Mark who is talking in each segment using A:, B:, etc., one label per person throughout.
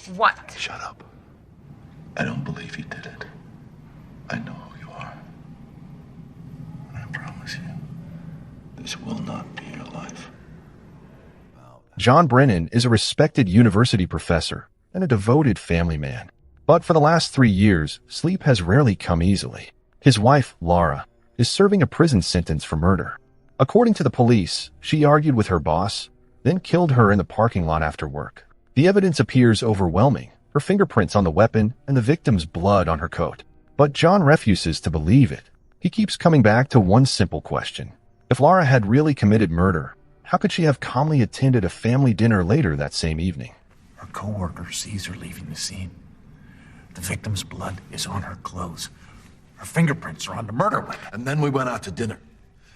A: What?
B: Shut up. I don't believe you did it. I know who you are. And I promise you, this will not be your life.
C: John Brennan is a respected university professor and a devoted family man. But for the last 3 years, sleep has rarely come easily. His wife, Laura, is serving a prison sentence for murder. According to the police, she argued with her boss, then killed her in the parking lot after work. The evidence appears overwhelming, her fingerprints on the weapon and the victim's blood on her coat. But John refuses to believe it. He keeps coming back to one simple question. If Laura had really committed murder, how could she have calmly attended a family dinner later that same evening?
D: Her co-worker sees her leaving the scene. The victim's blood is on her clothes. Her fingerprints are on the murder weapon.
B: And then we went out to dinner.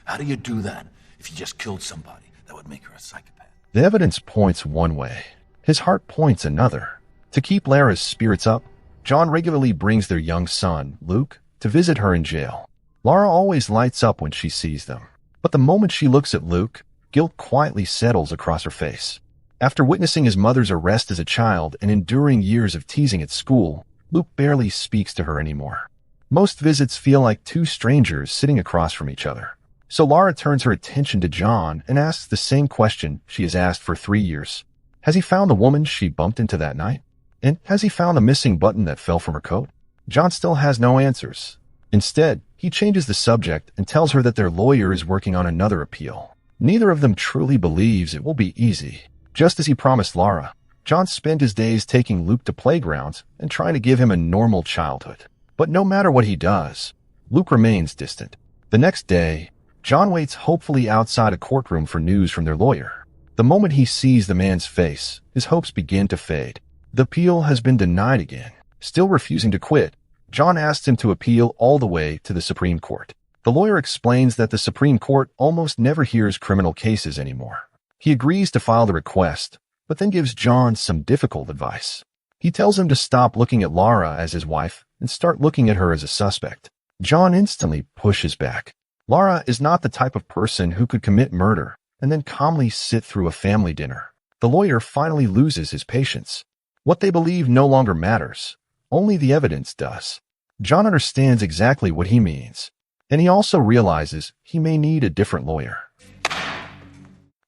B: How do you do that if you just killed somebody? That would make her a psychopath.
C: The evidence points one way. His heart points another. To keep Lara's spirits up, John regularly brings their young son, Luke, to visit her in jail. Lara always lights up when she sees them. But the moment she looks at Luke, guilt quietly settles across her face. After witnessing his mother's arrest as a child and enduring years of teasing at school, Luke barely speaks to her anymore. Most visits feel like two strangers sitting across from each other. So Lara turns her attention to John and asks the same question she has asked for 3 years. Has he found the woman she bumped into that night? And has he found the missing button that fell from her coat? John still has no answers. Instead, he changes the subject and tells her that their lawyer is working on another appeal. Neither of them truly believes it will be easy. Just as he promised Lara, John spent his days taking Luke to playgrounds and trying to give him a normal childhood. But no matter what he does, Luke remains distant. The next day, John waits hopefully outside a courtroom for news from their lawyer. The moment he sees the man's face, his hopes begin to fade. The appeal has been denied again. Still refusing to quit, John asks him to appeal all the way to the Supreme Court. The lawyer explains that the Supreme Court almost never hears criminal cases anymore. He agrees to file the request, but then gives John some difficult advice. He tells him to stop looking at Lara as his wife and start looking at her as a suspect. John instantly pushes back. Lara is not the type of person who could commit murder and then calmly sit through a family dinner. The lawyer finally loses his patience. What they believe no longer matters. Only the evidence does. John understands exactly what he means, and he also realizes he may need a different lawyer.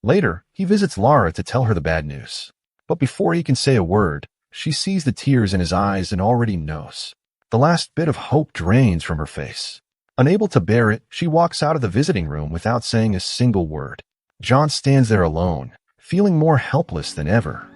C: Later, he visits Lara to tell her the bad news. But before he can say a word, she sees the tears in his eyes and already knows. The last bit of hope drains from her face. Unable to bear it, she walks out of the visiting room without saying a single word. John stands there alone, feeling more helpless than ever.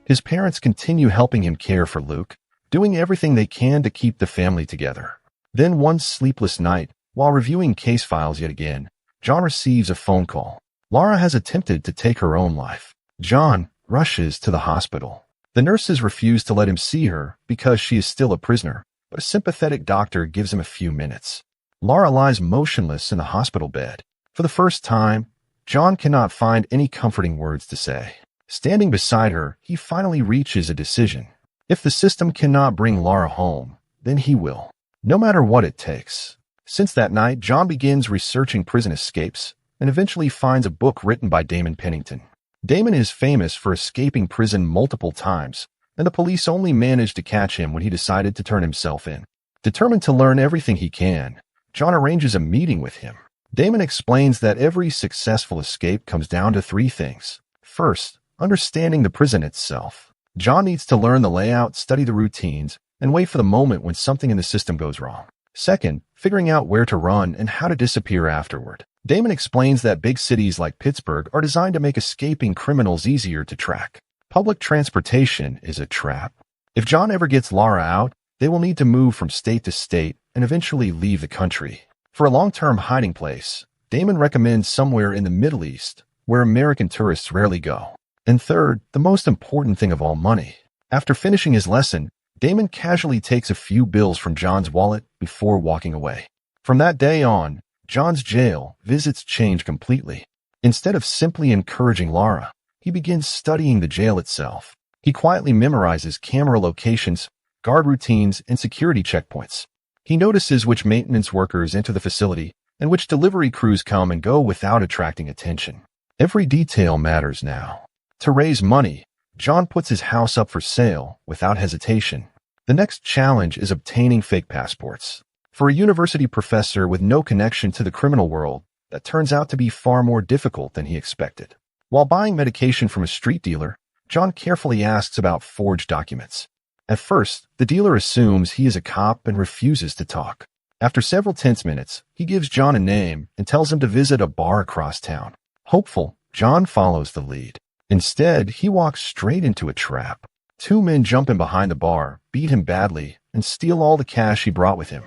C: His parents continue helping him care for Luke, doing everything they can to keep the family together. Then one sleepless night, while reviewing case files yet again, John receives a phone call. Lara has attempted to take her own life. John rushes to the hospital. The nurses refuse to let him see her because she is still a prisoner, but a sympathetic doctor gives him a few minutes. Lara lies motionless in the hospital bed. For the first time, John cannot find any comforting words to say. Standing beside her, he finally reaches a decision. If the system cannot bring Lara home, then he will, no matter what it takes. Since that night, John begins researching prison escapes and eventually finds a book written by Damon Pennington. Damon is famous for escaping prison multiple times, and the police only managed to catch him when he decided to turn himself in. Determined to learn everything he can, John arranges a meeting with him. Damon explains that every successful escape comes down to 3 things. First, understanding the prison itself. John needs to learn the layout, study the routines, and wait for the moment when something in the system goes wrong. Second, figuring out where to run and how to disappear afterward. Damon explains that big cities like Pittsburgh are designed to make escaping criminals easier to track. Public transportation is a trap. If John ever gets Lara out, they will need to move from state to state and eventually leave the country. For a long-term hiding place, Damon recommends somewhere in the Middle East, where American tourists rarely go. And third, the most important thing of all, money. After finishing his lesson, Damon casually takes a few bills from John's wallet before walking away. From that day on, John's jail visits change completely. Instead of simply encouraging Lara, he begins studying the jail itself. He quietly memorizes camera locations, guard routines, and security checkpoints. He notices which maintenance workers enter the facility in which delivery crews come and go without attracting attention. Every detail matters now. To raise money, John puts his house up for sale without hesitation. The next challenge is obtaining fake passports. For a university professor with no connection to the criminal world, that turns out to be far more difficult than he expected. While buying medication from a street dealer, John carefully asks about forged documents. At first, the dealer assumes he is a cop and refuses to talk. After several tense minutes, he gives John a name and tells him to visit a bar across town. Hopeful, John follows the lead. Instead, he walks straight into a trap. Two men jump in behind the bar, beat him badly, and steal all the cash he brought with him.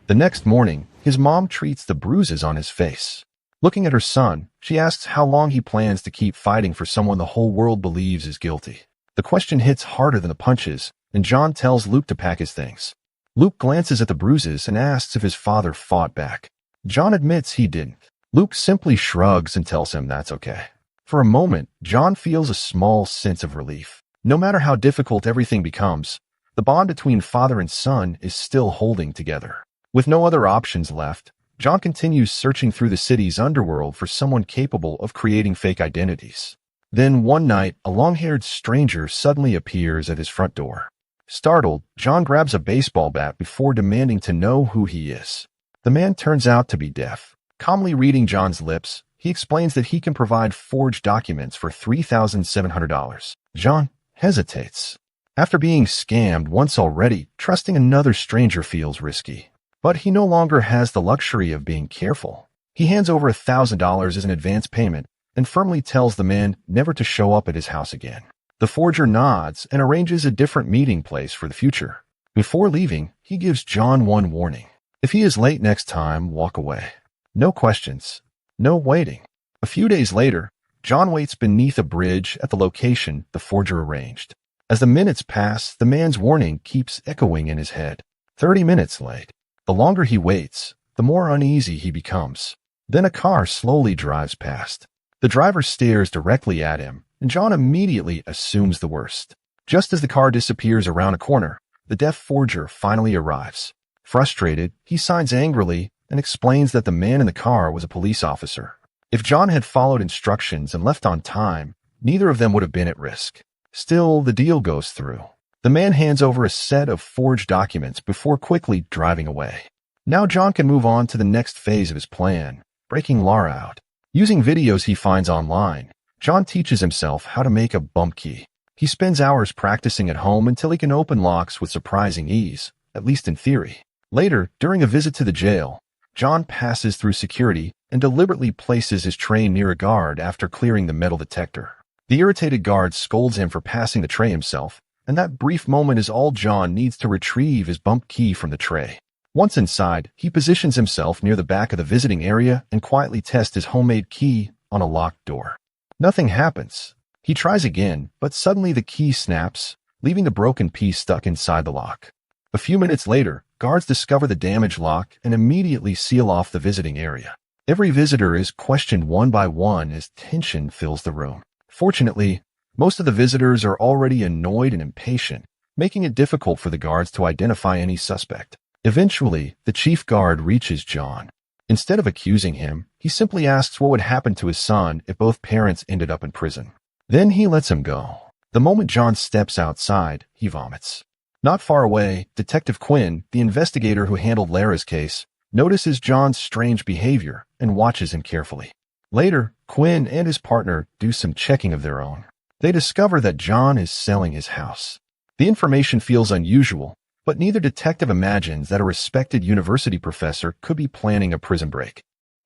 C: The next morning, his mom treats the bruises on his face. Looking at her son, she asks how long he plans to keep fighting for someone the whole world believes is guilty. The question hits harder than the punches, and John tells Luke to pack his things. Luke glances at the bruises and asks if his father fought back. John admits he didn't. Luke simply shrugs and tells him that's okay. For a moment, John feels a small sense of relief. No matter how difficult everything becomes, the bond between father and son is still holding together. With no other options left, John continues searching through the city's underworld for someone capable of creating fake identities. Then one night, a long-haired stranger suddenly appears at his front door. Startled, John grabs a baseball bat before demanding to know who he is. The man turns out to be deaf. Calmly reading John's lips, he explains that he can provide forged documents for $3,700. John hesitates. After being scammed once already, trusting another stranger feels risky. But he no longer has the luxury of being careful. He hands over $1,000 as an advance payment and firmly tells the man never to show up at his house again. The forger nods and arranges a different meeting place for the future. Before leaving, he gives John one warning. If he is late next time, walk away. No questions. No waiting. A few days later, John waits beneath a bridge at the location the forger arranged. As the minutes pass, the man's warning keeps echoing in his head. 30 minutes late. The longer he waits, the more uneasy he becomes. Then a car slowly drives past. The driver stares directly at him, and John immediately assumes the worst. Just as the car disappears around a corner, the deaf forger finally arrives. Frustrated, he signs angrily and explains that the man in the car was a police officer. If John had followed instructions and left on time, neither of them would have been at risk. Still, the deal goes through. The man hands over a set of forged documents before quickly driving away. Now John can move on to the next phase of his plan, breaking Laura out. Using videos he finds online, John teaches himself how to make a bump key. He spends hours practicing at home until he can open locks with surprising ease, at least in theory. Later, during a visit to the jail, John passes through security and deliberately places his tray near a guard after clearing the metal detector. The irritated guard scolds him for passing the tray himself, and that brief moment is all John needs to retrieve his bump key from the tray. Once inside, he positions himself near the back of the visiting area and quietly tests his homemade key on a locked door. Nothing happens. He tries again, but suddenly the key snaps, leaving the broken piece stuck inside the lock. A few minutes later, guards discover the damaged lock and immediately seal off the visiting area. Every visitor is questioned one by one as tension fills the room. Fortunately, most of the visitors are already annoyed and impatient, making it difficult for the guards to identify any suspect. Eventually, the chief guard reaches John. Instead of accusing him, he simply asks what would happen to his son if both parents ended up in prison. Then he lets him go. The moment John steps outside, he vomits. Not far away, Detective Quinn, the investigator who handled Lara's case, notices John's strange behavior and watches him carefully. Later, Quinn and his partner do some checking of their own. They discover that John is selling his house. The information feels unusual, but neither detective imagines that a respected university professor could be planning a prison break.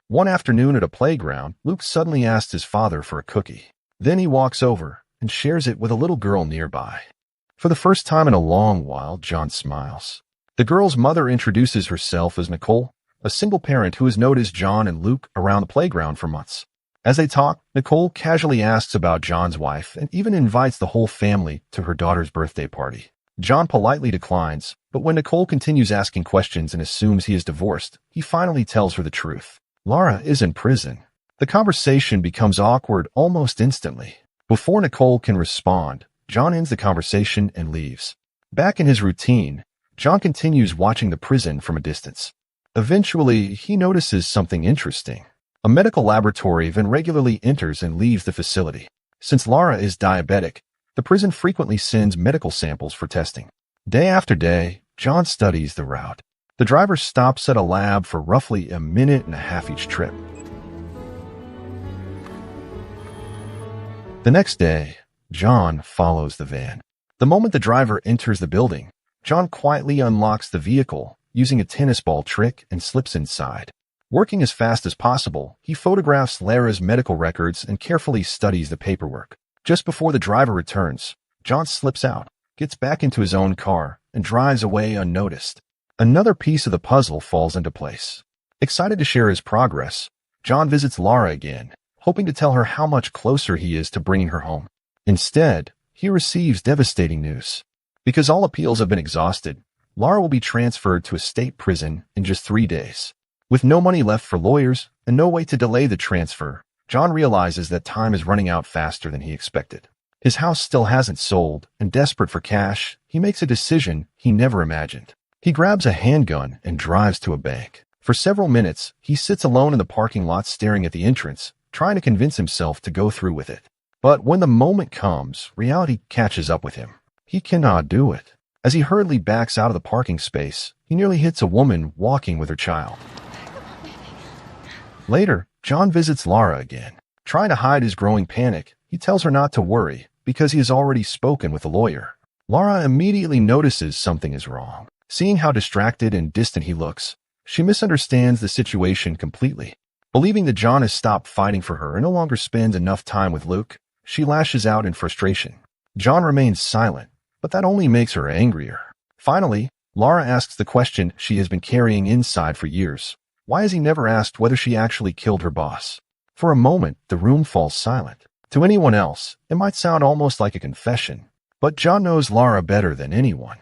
C: One afternoon at a playground, Luke suddenly asks his father for a cookie. Then he walks over and shares it with a little girl nearby. For the first time in a long while, John smiles. The girl's mother introduces herself as Nicole, a single parent who has noticed John and Luke around the playground for months. As they talk, Nicole casually asks about John's wife and even invites the whole family to her daughter's birthday party. John politely declines, but when Nicole continues asking questions and assumes he is divorced, he finally tells her the truth. Lara is in prison. The conversation becomes awkward almost instantly. Before Nicole can respond, John ends the conversation and leaves. Back in his routine, John continues watching the prison from a distance. Eventually, he notices something interesting. A medical laboratory then regularly enters and leaves the facility. Since Lara is diabetic, the prison frequently sends medical samples for testing. Day after day, John studies the route. The driver stops at a lab for roughly a minute and a half each trip. The next day, John follows the van. The moment the driver enters the building, John quietly unlocks the vehicle using a tennis ball trick and slips inside. Working as fast as possible, he photographs Lara's medical records and carefully studies the paperwork. Just before the driver returns, John slips out, gets back into his own car, and drives away unnoticed. Another piece of the puzzle falls into place. Excited to share his progress, John visits Lara again, hoping to tell her how much closer he is to bringing her home. Instead, he receives devastating news. Because all appeals have been exhausted, Lara will be transferred to a state prison in just 3 days. With no money left for lawyers and no way to delay the transfer, John realizes that time is running out faster than he expected. His house still hasn't sold, and desperate for cash, he makes a decision he never imagined. He grabs a handgun and drives to a bank. For several minutes, he sits alone in the parking lot staring at the entrance, trying to convince himself to go through with it. But when the moment comes, reality catches up with him. He cannot do it. As he hurriedly backs out of the parking space, he nearly hits a woman walking with her child. Later, John visits Lara again. Trying to hide his growing panic, he tells her not to worry because he has already spoken with a lawyer. Lara immediately notices something is wrong. Seeing how distracted and distant he looks, she misunderstands the situation completely. Believing that John has stopped fighting for her and no longer spends enough time with Luke, she lashes out in frustration. John remains silent, but that only makes her angrier. Finally, Lara asks the question she has been carrying inside for years. Why has he never asked whether she actually killed her boss? For a moment, the room falls silent. To anyone else, it might sound almost like a confession, but John knows Lara better than anyone.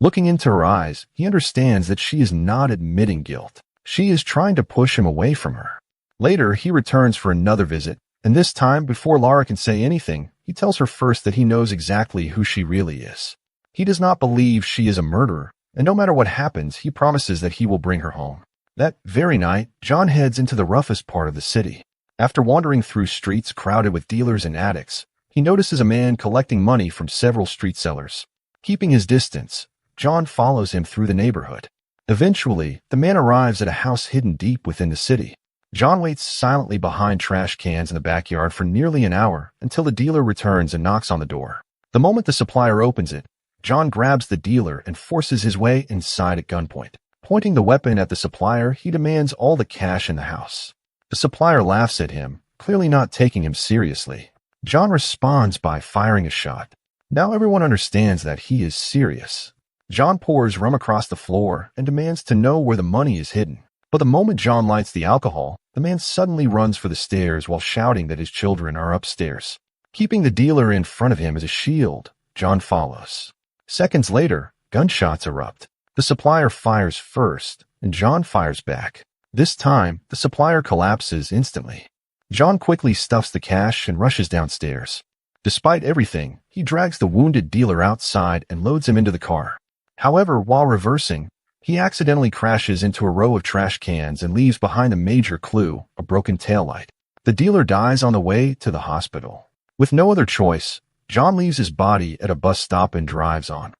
C: Looking into her eyes, he understands that she is not admitting guilt. She is trying to push him away from her. Later, he returns for another visit, and this time, before Lara can say anything, he tells her first that he knows exactly who she really is. He does not believe she is a murderer, and no matter what happens, he promises that he will bring her home. That very night, John heads into the roughest part of the city. After wandering through streets crowded with dealers and addicts, he notices a man collecting money from several street sellers. Keeping his distance, John follows him through the neighborhood. Eventually, the man arrives at a house hidden deep within the city. John waits silently behind trash cans in the backyard for nearly an hour until the dealer returns and knocks on the door. The moment the supplier opens it, John grabs the dealer and forces his way inside at gunpoint. Pointing the weapon at the supplier, he demands all the cash in the house. The supplier laughs at him, clearly not taking him seriously. John responds by firing a shot. Now everyone understands that he is serious. John pours rum across the floor and demands to know where the money is hidden. But the moment John lights the alcohol, the man suddenly runs for the stairs while shouting that his children are upstairs. Keeping the dealer in front of him as a shield, John follows. Seconds later, gunshots erupt. The supplier fires first, and John fires back. This time, the supplier collapses instantly. John quickly stuffs the cash and rushes downstairs. Despite everything, he drags the wounded dealer outside and loads him into the car. However, while reversing, he accidentally crashes into a row of trash cans and leaves behind a major clue, a broken taillight. The dealer dies on the way to the hospital. With no other choice, John leaves his body at a bus stop and drives on.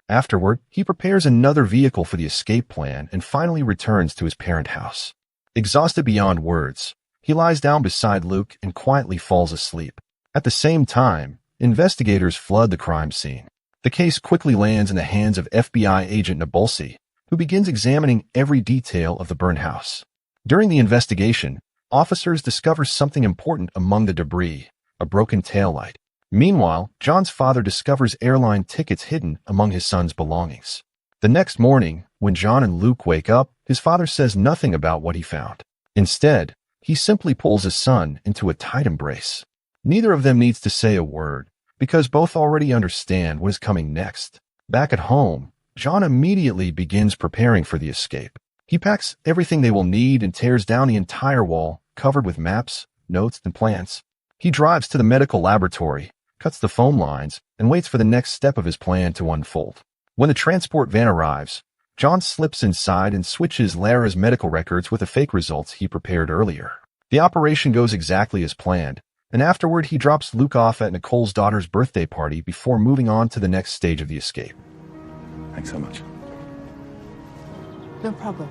C: Afterward, he prepares another vehicle for the escape plan and finally returns to his parent house. Exhausted beyond words, he lies down beside Luke and quietly falls asleep. At the same time, investigators flood the crime scene. The case quickly lands in the hands of FBI agent Nabulsi, who begins examining every detail of the burned house. During the investigation, officers discover something important among the debris, a broken taillight. Meanwhile, John's father discovers airline tickets hidden among his son's belongings. The next morning, when John and Luke wake up, his father says nothing about what he found. Instead, he simply pulls his son into a tight embrace. Neither of them needs to say a word, because both already understand what is coming next. Back at home, John immediately begins preparing for the escape. He packs everything they will need and tears down the entire wall, covered with maps, notes, and plans. He drives to the medical laboratory, cuts the phone lines, and waits for the next step of his plan to unfold. When the transport van arrives, John slips inside and switches Lara's medical records with the fake results he prepared earlier. The operation goes exactly as planned, and afterward he drops Luke off at Nicole's daughter's birthday party before moving on to the next stage of the escape.
B: Thanks so much.
A: No problem.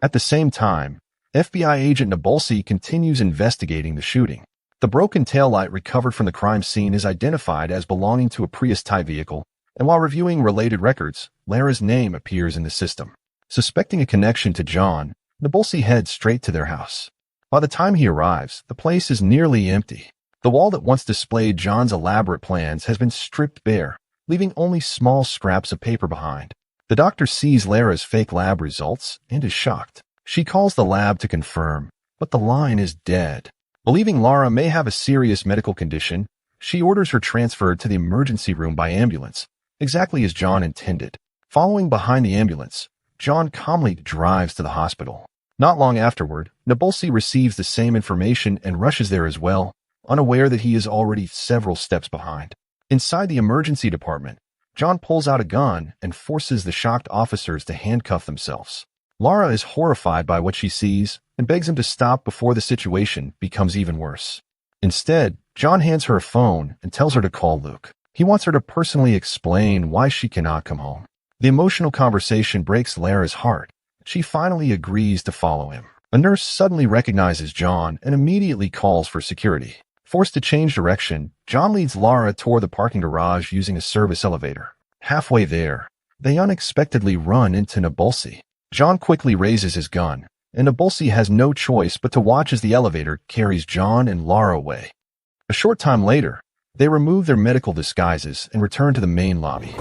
C: At the same time, FBI agent Nabolsi continues investigating the shooting. The broken taillight recovered from the crime scene is identified as belonging to a Prius-type vehicle, and while reviewing related records, Lara's name appears in the system. Suspecting a connection to John, Nabolsi heads straight to their house. By the time he arrives, the place is nearly empty. The wall that once displayed John's elaborate plans has been stripped bare, leaving only small scraps of paper behind. The doctor sees Lara's fake lab results and is shocked. She calls the lab to confirm, but the line is dead. Believing Lara may have a serious medical condition, she orders her transferred to the emergency room by ambulance, exactly as John intended. Following behind the ambulance, John calmly drives to the hospital. Not long afterward, Nabolsi receives the same information and rushes there as well, unaware that he is already several steps behind. Inside the emergency department, John pulls out a gun and forces the shocked officers to handcuff themselves. Lara is horrified by what she sees and begs him to stop before the situation becomes even worse. Instead, John hands her a phone and tells her to call Luke. He wants her to personally explain why she cannot come home. The emotional conversation breaks Lara's heart. She finally agrees to follow him. A nurse suddenly recognizes John and immediately calls for security. Forced to change direction, John leads Lara toward the parking garage using a service elevator. Halfway there, they unexpectedly run into Nabolsi. John quickly raises his gun, and Nabolsi has no choice but to watch as the elevator carries John and Lara away. A short time later, they remove their medical disguises and return to the main lobby.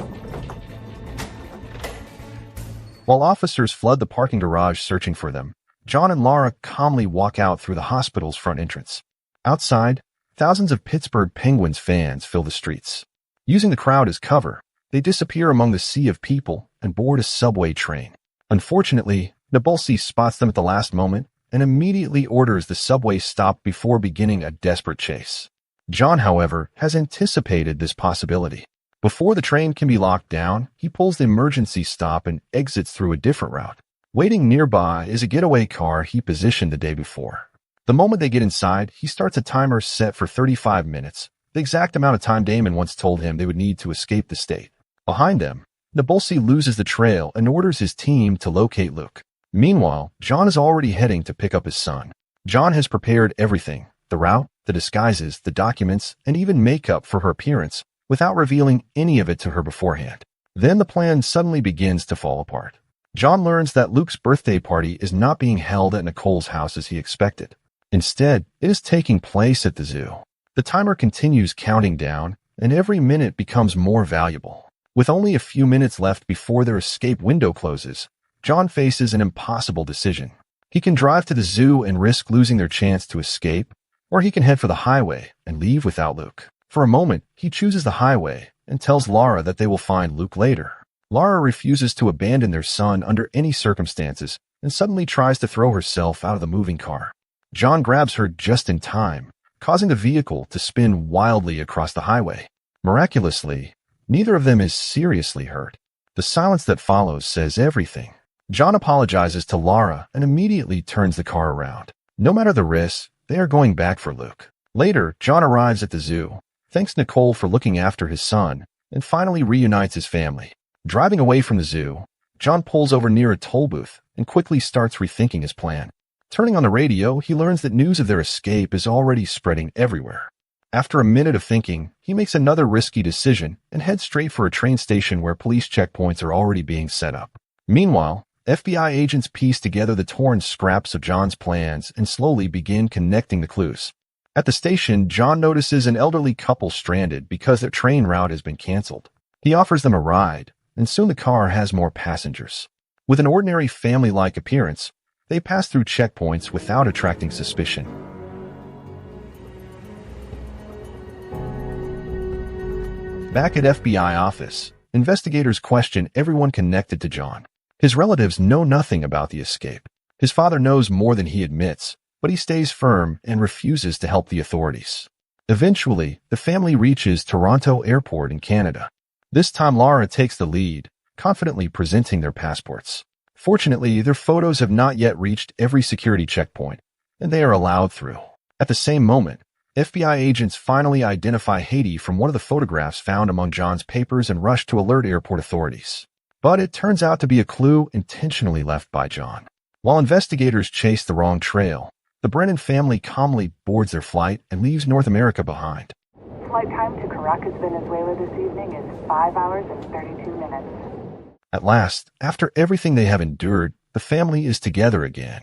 C: While officers flood the parking garage searching for them, John and Lara calmly walk out through the hospital's front entrance. Outside, thousands of Pittsburgh Penguins fans fill the streets. Using the crowd as cover, they disappear among the sea of people and board a subway train. Unfortunately, Nabolsi spots them at the last moment and immediately orders the subway stop before beginning a desperate chase. John, however, has anticipated this possibility. Before the train can be locked down, he pulls the emergency stop and exits through a different route. Waiting nearby is a getaway car he positioned the day before. The moment they get inside, he starts a timer set for 35 minutes, the exact amount of time Damon once told him they would need to escape the state. Behind them, Nabolsi loses the trail and orders his team to locate Luke. Meanwhile, John is already heading to pick up his son. John has prepared everything, the route, the disguises, the documents, and even makeup for her appearance, without revealing any of it to her beforehand. Then the plan suddenly begins to fall apart. John learns that Luke's birthday party is not being held at Nicole's house as he expected. Instead, it is taking place at the zoo. The timer continues counting down, and every minute becomes more valuable. With only a few minutes left before their escape window closes, John faces an impossible decision. He can drive to the zoo and risk losing their chance to escape, or he can head for the highway and leave without Luke. For a moment, he chooses the highway and tells Lara that they will find Luke later. Lara refuses to abandon their son under any circumstances and suddenly tries to throw herself out of the moving car. John grabs her just in time, causing the vehicle to spin wildly across the highway. Miraculously, neither of them is seriously hurt. The silence that follows says everything. John apologizes to Lara and immediately turns the car around. No matter the risk, they are going back for Luke. Later, John arrives at the zoo, thanks Nicole for looking after his son, and finally reunites his family. Driving away from the zoo, John pulls over near a toll booth and quickly starts rethinking his plan. Turning on the radio, he learns that news of their escape is already spreading everywhere. After a minute of thinking, he makes another risky decision and heads straight for a train station where police checkpoints are already being set up. Meanwhile, FBI agents piece together the torn scraps of John's plans and slowly begin connecting the clues. At the station, John notices an elderly couple stranded because their train route has been canceled. He offers them a ride, and soon the car has more passengers. With an ordinary family-like appearance, they pass through checkpoints without attracting suspicion. Back at FBI office, investigators question everyone connected to John. His relatives know nothing about the escape. His father knows more than he admits, but he stays firm and refuses to help the authorities. Eventually, the family reaches Toronto Airport in Canada. This time Lara takes the lead, confidently presenting their passports. Fortunately, their photos have not yet reached every security checkpoint, and they are allowed through. At the same moment, FBI agents finally identify Haiti from one of the photographs found among John's papers and rush to alert airport authorities. But it turns out to be a clue intentionally left by John. While investigators chase the wrong trail, the Brennan family calmly boards their flight and leaves North America behind.
E: Flight time to Caracas, Venezuela this evening is 5 hours and 32 minutes.
C: At last, after everything they have endured, the family is together again.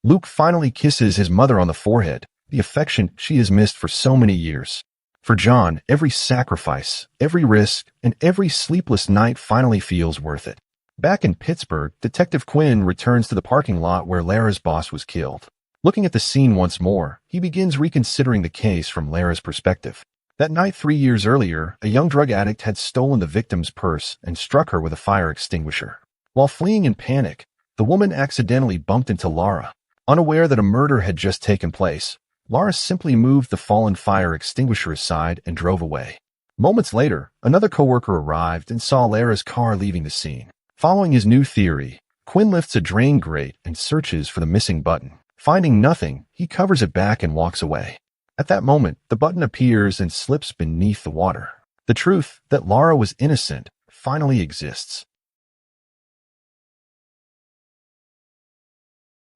C: Luke finally kisses his mother on the forehead, the affection she has missed for so many years. For John, every sacrifice, every risk, and every sleepless night finally feels worth it. Back in Pittsburgh, Detective Quinn returns to the parking lot where Lara's boss was killed. Looking at the scene once more, he begins reconsidering the case from Lara's perspective. That night 3 years earlier, a young drug addict had stolen the victim's purse and struck her with a fire extinguisher. While fleeing in panic, the woman accidentally bumped into Lara. Unaware that a murder had just taken place, Lara simply moved the fallen fire extinguisher aside and drove away. Moments later, another coworker arrived and saw Lara's car leaving the scene. Following his new theory, Quinn lifts a drain grate and searches for the missing button. Finding nothing, he covers it back and walks away. At that moment, the button appears and slips beneath the water. The truth that Lara was innocent finally exists.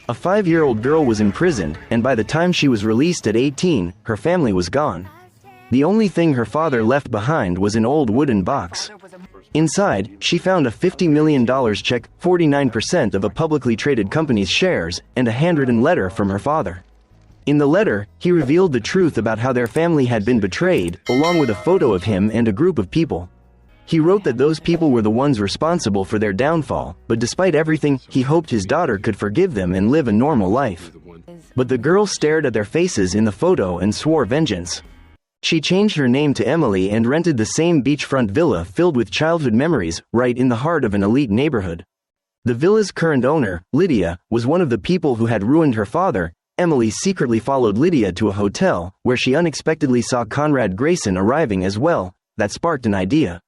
F: A 5-year-old girl was imprisoned, and by the time she was released at 18, her family was gone. The only thing her father left behind was an old wooden box. Inside, she found a $50 million check, 49% of a publicly traded company's shares, and a handwritten letter from her father. In the letter, he revealed the truth about how their family had been betrayed, along with a photo of him and a group of people. He wrote that those people were the ones responsible for their downfall, but despite everything, he hoped his daughter could forgive them and live a normal life. But the girl stared at their faces in the photo and swore vengeance. She changed her name to Emily and rented the same beachfront villa filled with childhood memories, right in the heart of an elite neighborhood. The villa's current owner, Lydia, was one of the people who had ruined her father. Emily secretly followed Lydia to a hotel, where she unexpectedly saw Conrad Grayson arriving as well. That sparked an idea.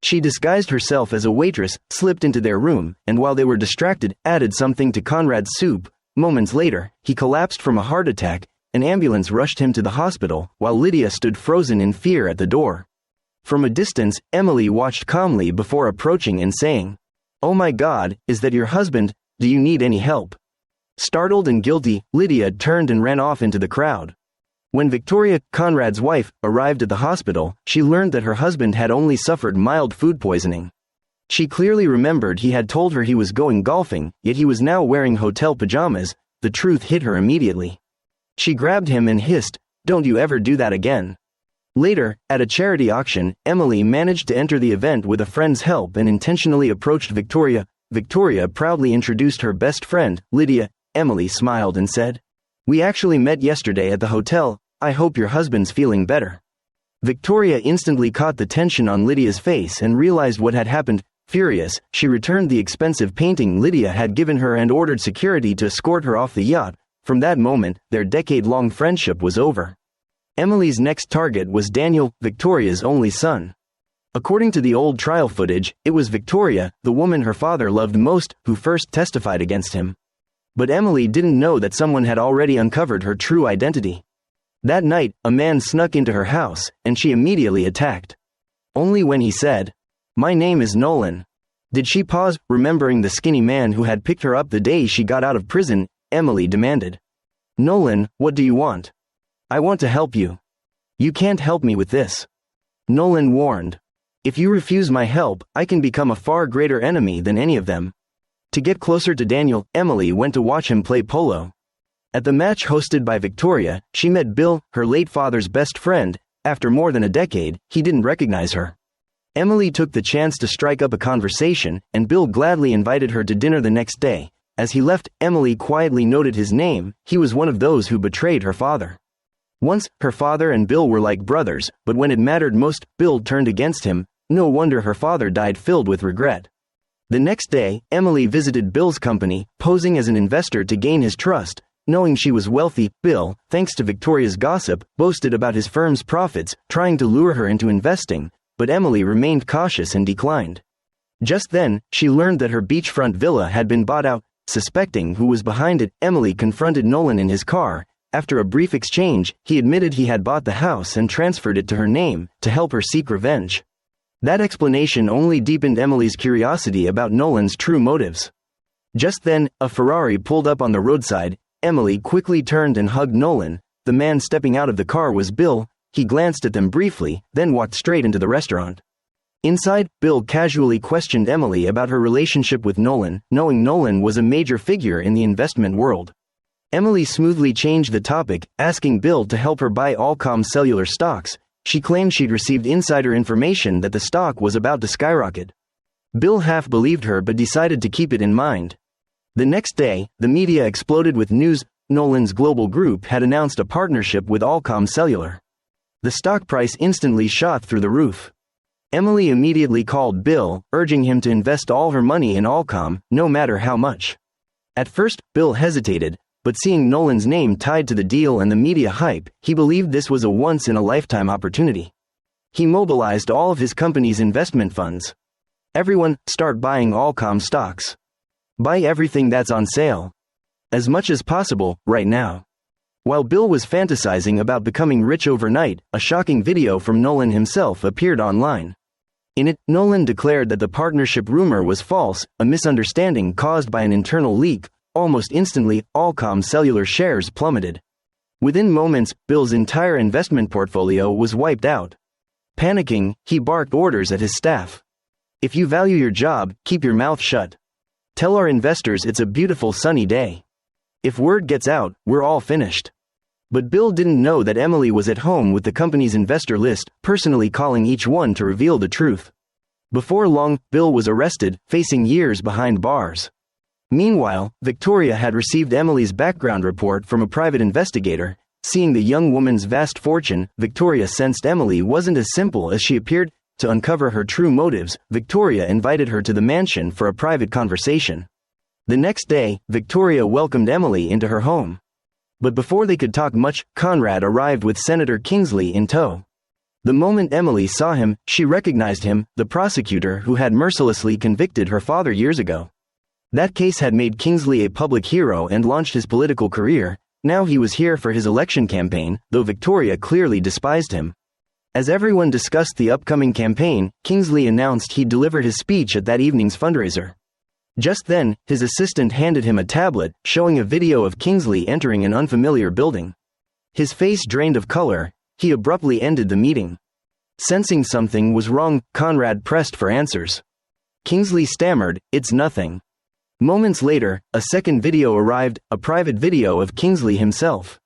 F: She disguised herself as a waitress, slipped into their room, and while they were distracted, added something to Conrad's soup. Moments later, he collapsed from a heart attack. An ambulance rushed him to the hospital, while Lydia stood frozen in fear at the door. From a distance, Emily watched calmly before approaching and saying, "Oh my God, is that your husband? Do you need any help?" Startled and guilty, Lydia turned and ran off into the crowd. When Victoria, Conrad's wife, arrived at the hospital, she learned that her husband had only suffered mild food poisoning. She clearly remembered he had told her he was going golfing, yet he was now wearing hotel pajamas. The truth hit her immediately. She grabbed him and hissed, "Don't you ever do that again." Later, at a charity auction, Emily managed to enter the event with a friend's help and intentionally approached Victoria. Victoria proudly introduced her best friend, Lydia. Emily smiled and said, "We actually met yesterday at the hotel. I hope your husband's feeling better." Victoria instantly caught the tension on Lydia's face and realized what had happened. Furious, she returned the expensive painting Lydia had given her and ordered security to escort her off the yacht. From that moment, their decade-long friendship was over. Emily's next target was Daniel, Victoria's only son. According to the old trial footage, it was Victoria, the woman her father loved most, who first testified against him. But Emily didn't know that someone had already uncovered her true identity. That night, a man snuck into her house, and she immediately attacked. Only when he said, "My name is Nolan," did she pause, remembering the skinny man who had picked her up the day she got out of prison. Emily demanded, "Nolan, what do you want?" "I want to help you." "You can't help me with this," Nolan warned. "If you refuse my help, I can become a far greater enemy than any of them." To get closer to Daniel, Emily went to watch him play polo. At the match hosted by Victoria, she met Bill, her late father's best friend. After more than a decade, he didn't recognize her. Emily took the chance to strike up a conversation, and Bill gladly invited her to dinner the next day. As he left, Emily quietly noted his name. He was one of those who betrayed her father. Once, her father and Bill were like brothers, but when it mattered most, Bill turned against him. No wonder her father died filled with regret. The next day, Emily visited Bill's company, posing as an investor to gain his trust. Knowing she was wealthy, Bill, thanks to Victoria's gossip, boasted about his firm's profits, trying to lure her into investing. but Emily remained cautious and declined. Just then, she learned that her beachfront villa had been bought out. Suspecting who was behind it, Emily confronted Nolan in his car. After a brief exchange, he admitted he had bought the house and transferred it to her name to help her seek revenge. That explanation only deepened Emily's curiosity about Nolan's true motives. Just then, a Ferrari pulled up on the roadside. Emily quickly turned and hugged Nolan. The man stepping out of the car was Bill. He glanced at them briefly, then walked straight into the restaurant. Inside, Bill casually questioned Emily about her relationship with Nolan, knowing Nolan was a major figure in the investment world. Emily smoothly changed the topic, asking Bill to help her buy Allcom Cellular stocks. She claimed she'd received insider information that the stock was about to skyrocket. Bill half believed her but decided to keep it in mind. The next day, the media exploded with news. Nolan's global group had announced a partnership with Allcom Cellular. The stock price instantly shot through the roof. Emily immediately called Bill, urging him to invest all her money in Allcom, no matter how much. At first, Bill hesitated, but seeing Nolan's name tied to the deal and the media hype, he believed this was a once-in-a-lifetime opportunity. He mobilized all of his company's investment funds. Everyone, start buying Allcom stocks. Buy everything that's on sale. As much as possible, right now. While Bill was fantasizing about becoming rich overnight, a shocking video from Nolan himself appeared online. In it, Nolan declared that the partnership rumor was false, a misunderstanding caused by an internal leak. Almost instantly, Allcom Cellular shares plummeted. Within moments, Bill's entire investment portfolio was wiped out. Panicking, he barked orders at his staff. If you value your job, keep your mouth shut. Tell our investors it's a beautiful sunny day. If word gets out, we're all finished. But Bill didn't know that Emily was at home with the company's investor list, personally calling each one to reveal the truth. Before long, Bill was arrested, facing years behind bars. Meanwhile, Victoria had received Emily's background report from a private investigator. Seeing the young woman's vast fortune, Victoria sensed Emily wasn't as simple as she appeared. To uncover her true motives, Victoria invited her to the mansion for a private conversation. The next day, Victoria welcomed Emily into her home. But before they could talk much, Conrad arrived with Senator Kingsley in tow. The moment Emily saw him, she recognized him, the prosecutor who had mercilessly convicted her father years ago. That case had made Kingsley a public hero and launched his political career. Now he was here for his election campaign, though Victoria clearly despised him. As everyone discussed the upcoming campaign, Kingsley announced he'd deliver his speech at that evening's fundraiser. Just then, his assistant handed him a tablet, showing a video of Kingsley entering an unfamiliar building. His face drained of color, he abruptly ended the meeting. Sensing something was wrong, Conrad pressed for answers. Kingsley stammered, "It's nothing." Moments later, a second video arrived, a private video of Kingsley himself.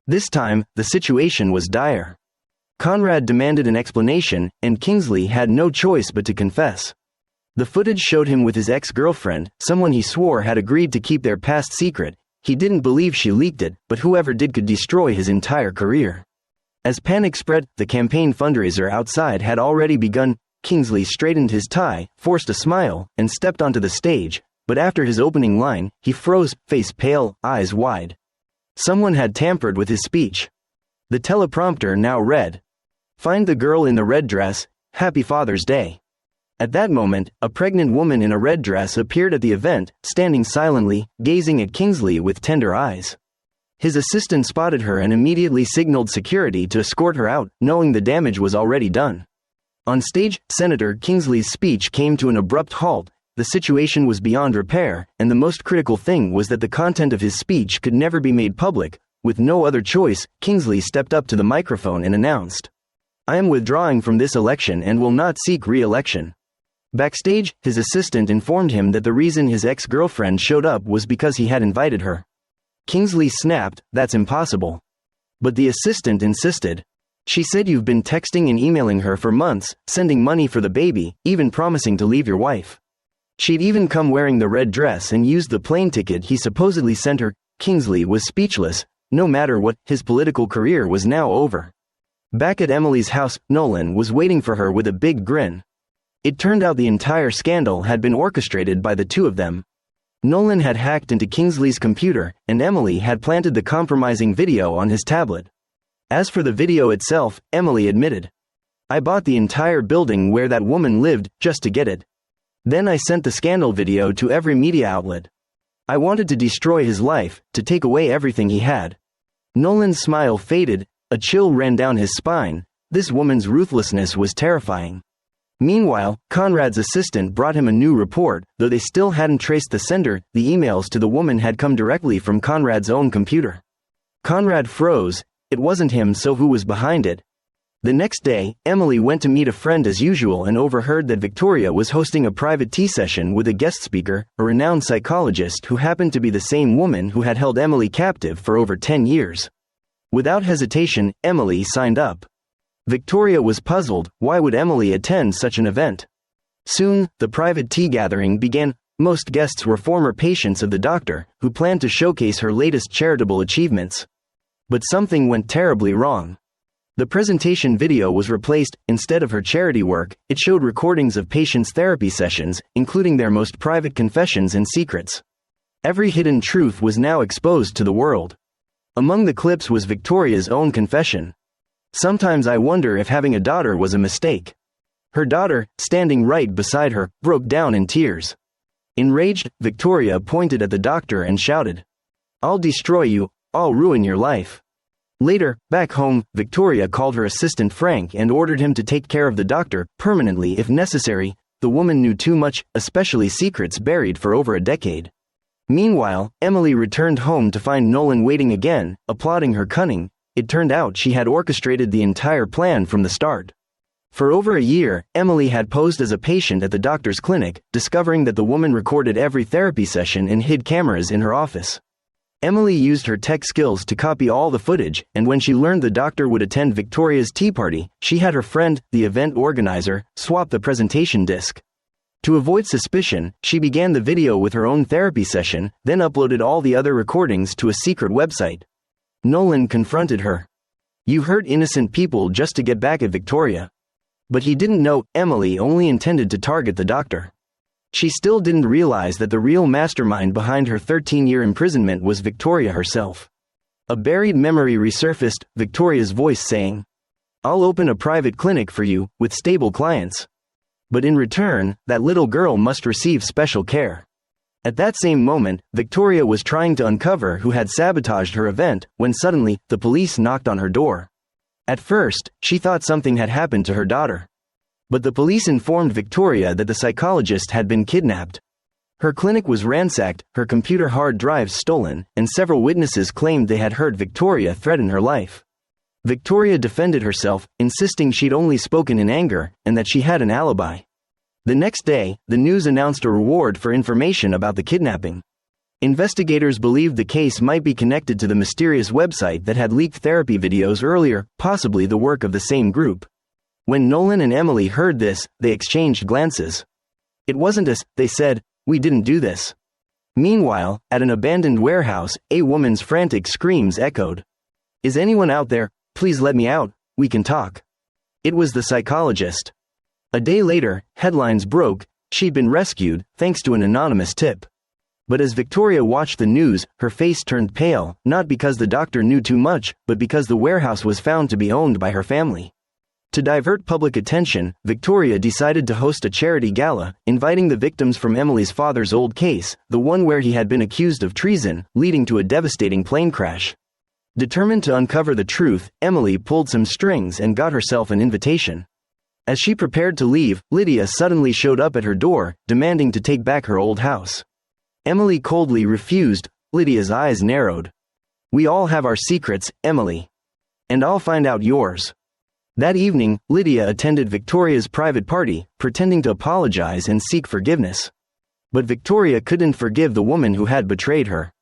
F: This time, the situation was dire. Conrad demanded an explanation, and Kingsley had no choice but to confess. The footage showed him with his ex-girlfriend, someone he swore had agreed to keep their past secret. He didn't believe she leaked it, but whoever did could destroy his entire career. As panic spread, the campaign fundraiser outside had already begun. Kingsley straightened his tie, forced a smile, and stepped onto the stage, but after his opening line, he froze, face pale, eyes wide. Someone had tampered with his speech. The teleprompter now read, "Find the girl in the red dress, Happy Father's Day." At that moment, a pregnant woman in a red dress appeared at the event, standing silently, gazing at Kingsley with tender eyes. His assistant spotted her and immediately signaled security to escort her out, knowing the damage was already done. On stage, Senator Kingsley's speech came to an abrupt halt. The situation was beyond repair, and the most critical thing was that the content of his speech could never be made public. With no other choice, Kingsley stepped up to the microphone and announced, "I am withdrawing from this election and will not seek re-election." Backstage, his assistant informed him that the reason his ex-girlfriend showed up was because he had invited her. Kingsley snapped, "That's impossible." But the assistant insisted. "She said you've been texting and emailing her for months, sending money for the baby, even promising to leave your wife. She'd even come wearing the red dress and used the plane ticket he supposedly sent her." Kingsley was speechless. No matter what, his political career was now over. Back at Emily's house, Nolan was waiting for her with a big grin. It turned out the entire scandal had been orchestrated by the two of them. Nolan had hacked into Kingsley's computer, and Emily had planted the compromising video on his tablet. As for the video itself, Emily admitted, I bought the entire building where that woman lived just to get it. Then I sent the scandal video to every media outlet. I wanted to destroy his life, to take away everything he had. Nolan's smile faded, a chill ran down his spine. This woman's ruthlessness was terrifying. Meanwhile, Conrad's assistant brought him a new report. Though they still hadn't traced the sender, the emails to the woman had come directly from Conrad's own computer. Conrad froze. It wasn't him, so who was behind it? The next day, Emily went to meet a friend as usual and overheard that Victoria was hosting a private tea session with a guest speaker, a renowned psychologist who happened to be the same woman who had held Emily captive for over 10 years. Without hesitation, Emily signed up. Victoria was puzzled. Why would Emily attend such an event? Soon, the private tea gathering began. Most guests were former patients of the doctor, who planned to showcase her latest charitable achievements. But something went terribly wrong. The presentation video was replaced. Instead of her charity work, it showed recordings of patients' therapy sessions, including their most private confessions and secrets. Every hidden truth was now exposed to the world. Among the clips was Victoria's own confession. Sometimes I wonder if having a daughter was a mistake. Her daughter, standing right beside her, broke down in tears. Enraged, Victoria pointed at the doctor and shouted, "I'll destroy you, I'll ruin your life." Later, back home, Victoria called her assistant Frank and ordered him to take care of the doctor, permanently if necessary. The woman knew too much, especially secrets buried for over a decade. Meanwhile, Emily returned home to find Nolan waiting again, applauding her cunning. It turned out she had orchestrated the entire plan from the start. For over a year, Emily had posed as a patient at the doctor's clinic, discovering that the woman recorded every therapy session and hid cameras in her office. Emily used her tech skills to copy all the footage, and when she learned the doctor would attend Victoria's tea party, she had her friend, the event organizer, swap the presentation disc. To avoid suspicion, she began the video with her own therapy session, then uploaded all the other recordings to a secret website. Nolan confronted her. "You hurt innocent people just to get back at Victoria." But he didn't know Emily only intended to target the doctor. She still didn't realize that the real mastermind behind her 13-year imprisonment was Victoria herself. A buried memory resurfaced, Victoria's voice saying, "I'll open a private clinic for you, with stable clients. But in return, that little girl must receive special care." At that same moment, Victoria was trying to uncover who had sabotaged her event, when suddenly, the police knocked on her door. At first, she thought something had happened to her daughter. But the police informed Victoria that the psychologist had been kidnapped. Her clinic was ransacked, her computer hard drives stolen, and several witnesses claimed they had heard Victoria threaten her life. Victoria defended herself, insisting she'd only spoken in anger, and that she had an alibi. The next day, the news announced a reward for information about the kidnapping. Investigators believed the case might be connected to the mysterious website that had leaked therapy videos earlier, possibly the work of the same group. When Nolan and Emily heard this, they exchanged glances. "It wasn't us," they said, "we didn't do this." Meanwhile, at an abandoned warehouse, a woman's frantic screams echoed. "Is anyone out there? Please let me out, we can talk." It was the psychologist. A day later, headlines broke. She'd been rescued, thanks to an anonymous tip. But as Victoria watched the news, her face turned pale, not because the doctor knew too much, but because the warehouse was found to be owned by her family. To divert public attention, Victoria decided to host a charity gala, inviting the victims from Emily's father's old case, the one where he had been accused of treason, leading to a devastating plane crash. Determined to uncover the truth, Emily pulled some strings and got herself an invitation. As she prepared to leave, Lydia suddenly showed up at her door, demanding to take back her old house. Emily coldly refused. Lydia's eyes narrowed. "We all have our secrets, Emily. And I'll find out yours." That evening, Lydia attended Victoria's private party, pretending to apologize and seek forgiveness. But Victoria couldn't forgive the woman who had betrayed her.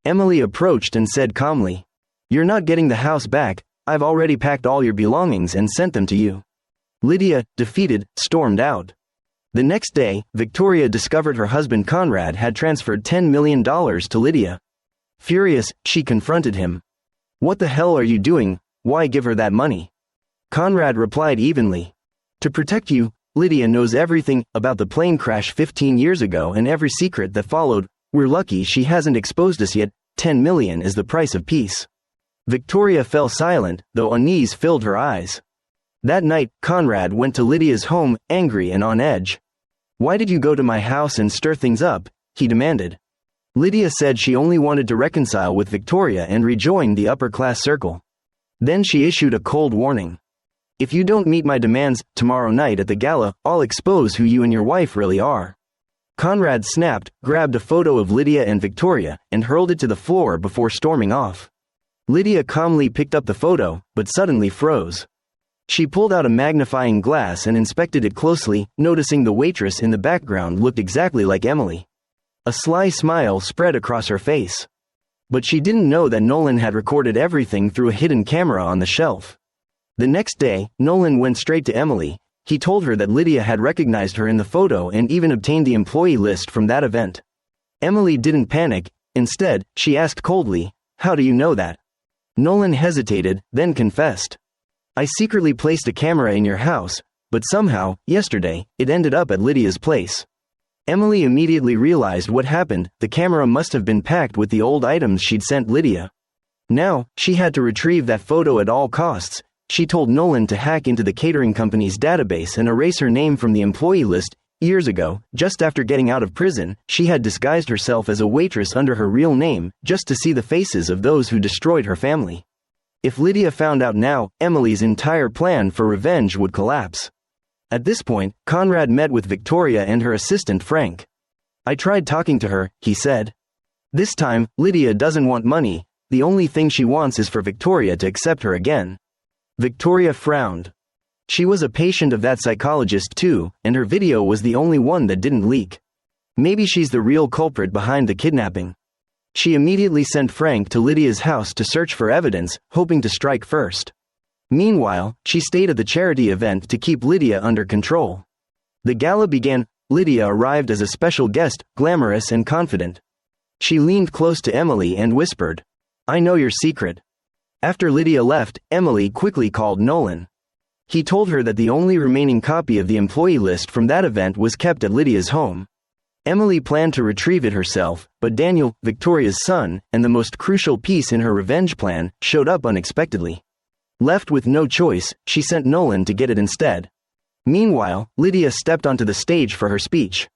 F: Emily approached and said calmly, "You're not getting the house back. I've already packed all your belongings and sent them to you." Lydia, defeated, stormed out. The next day, Victoria discovered her husband Conrad had transferred $10 million to Lydia. Furious, she confronted him. "What the hell are you doing? Why give her that money?" Conrad replied evenly. "To protect you. Lydia knows everything about the plane crash 15 years ago and every secret that followed. We're lucky she hasn't exposed us yet. 10 million is the price of peace." Victoria fell silent, though unease filled her eyes. That night, Conrad went to Lydia's home, angry and on edge. "Why did you go to my house and stir things up?" he demanded. Lydia said she only wanted to reconcile with Victoria and rejoin the upper-class circle. Then she issued a cold warning. "If you don't meet my demands tomorrow night at the gala, I'll expose who you and your wife really are." Conrad snapped, grabbed a photo of Lydia and Victoria, and hurled it to the floor before storming off. Lydia calmly picked up the photo, but suddenly froze. She pulled out a magnifying glass and inspected it closely, noticing the waitress in the background looked exactly like Emily. A sly smile spread across her face. But she didn't know that Nolan had recorded everything through a hidden camera on the shelf. The next day, Nolan went straight to Emily. He told her that Lydia had recognized her in the photo and even obtained the employee list from that event. Emily didn't panic. Instead, she asked coldly, "How do you know that?" Nolan hesitated, then confessed. "I secretly placed a camera in your house, but somehow, yesterday, it ended up at Lydia's place." Emily immediately realized what happened. The camera must have been packed with the old items she'd sent Lydia. Now, she had to retrieve that photo at all costs. She told Nolan to hack into the catering company's database and erase her name from the employee list. Years ago, just after getting out of prison, she had disguised herself as a waitress under her real name, just to see the faces of those who destroyed her family. If Lydia found out now, Emily's entire plan for revenge would collapse. At this point, Conrad met with Victoria and her assistant Frank. "I tried talking to her," he said. "This time, Lydia doesn't want money. The only thing she wants is for Victoria to accept her again." Victoria frowned. She was a patient of that psychologist too, and her video was the only one that didn't leak. Maybe she's the real culprit behind the kidnapping. She immediately sent Frank to Lydia's house to search for evidence, hoping to strike first. Meanwhile, she stayed at the charity event to keep Lydia under control. The gala began. Lydia arrived as a special guest, glamorous and confident. She leaned close to Emily and whispered, "I know your secret." After Lydia left, Emily quickly called Nolan. He told her that the only remaining copy of the employee list from that event was kept at Lydia's home. Emily planned to retrieve it herself, but Daniel, Victoria's son, and the most crucial piece in her revenge plan, showed up unexpectedly. Left with no choice, she sent Nolan to get it instead. Meanwhile, Lydia stepped onto the stage for her speech.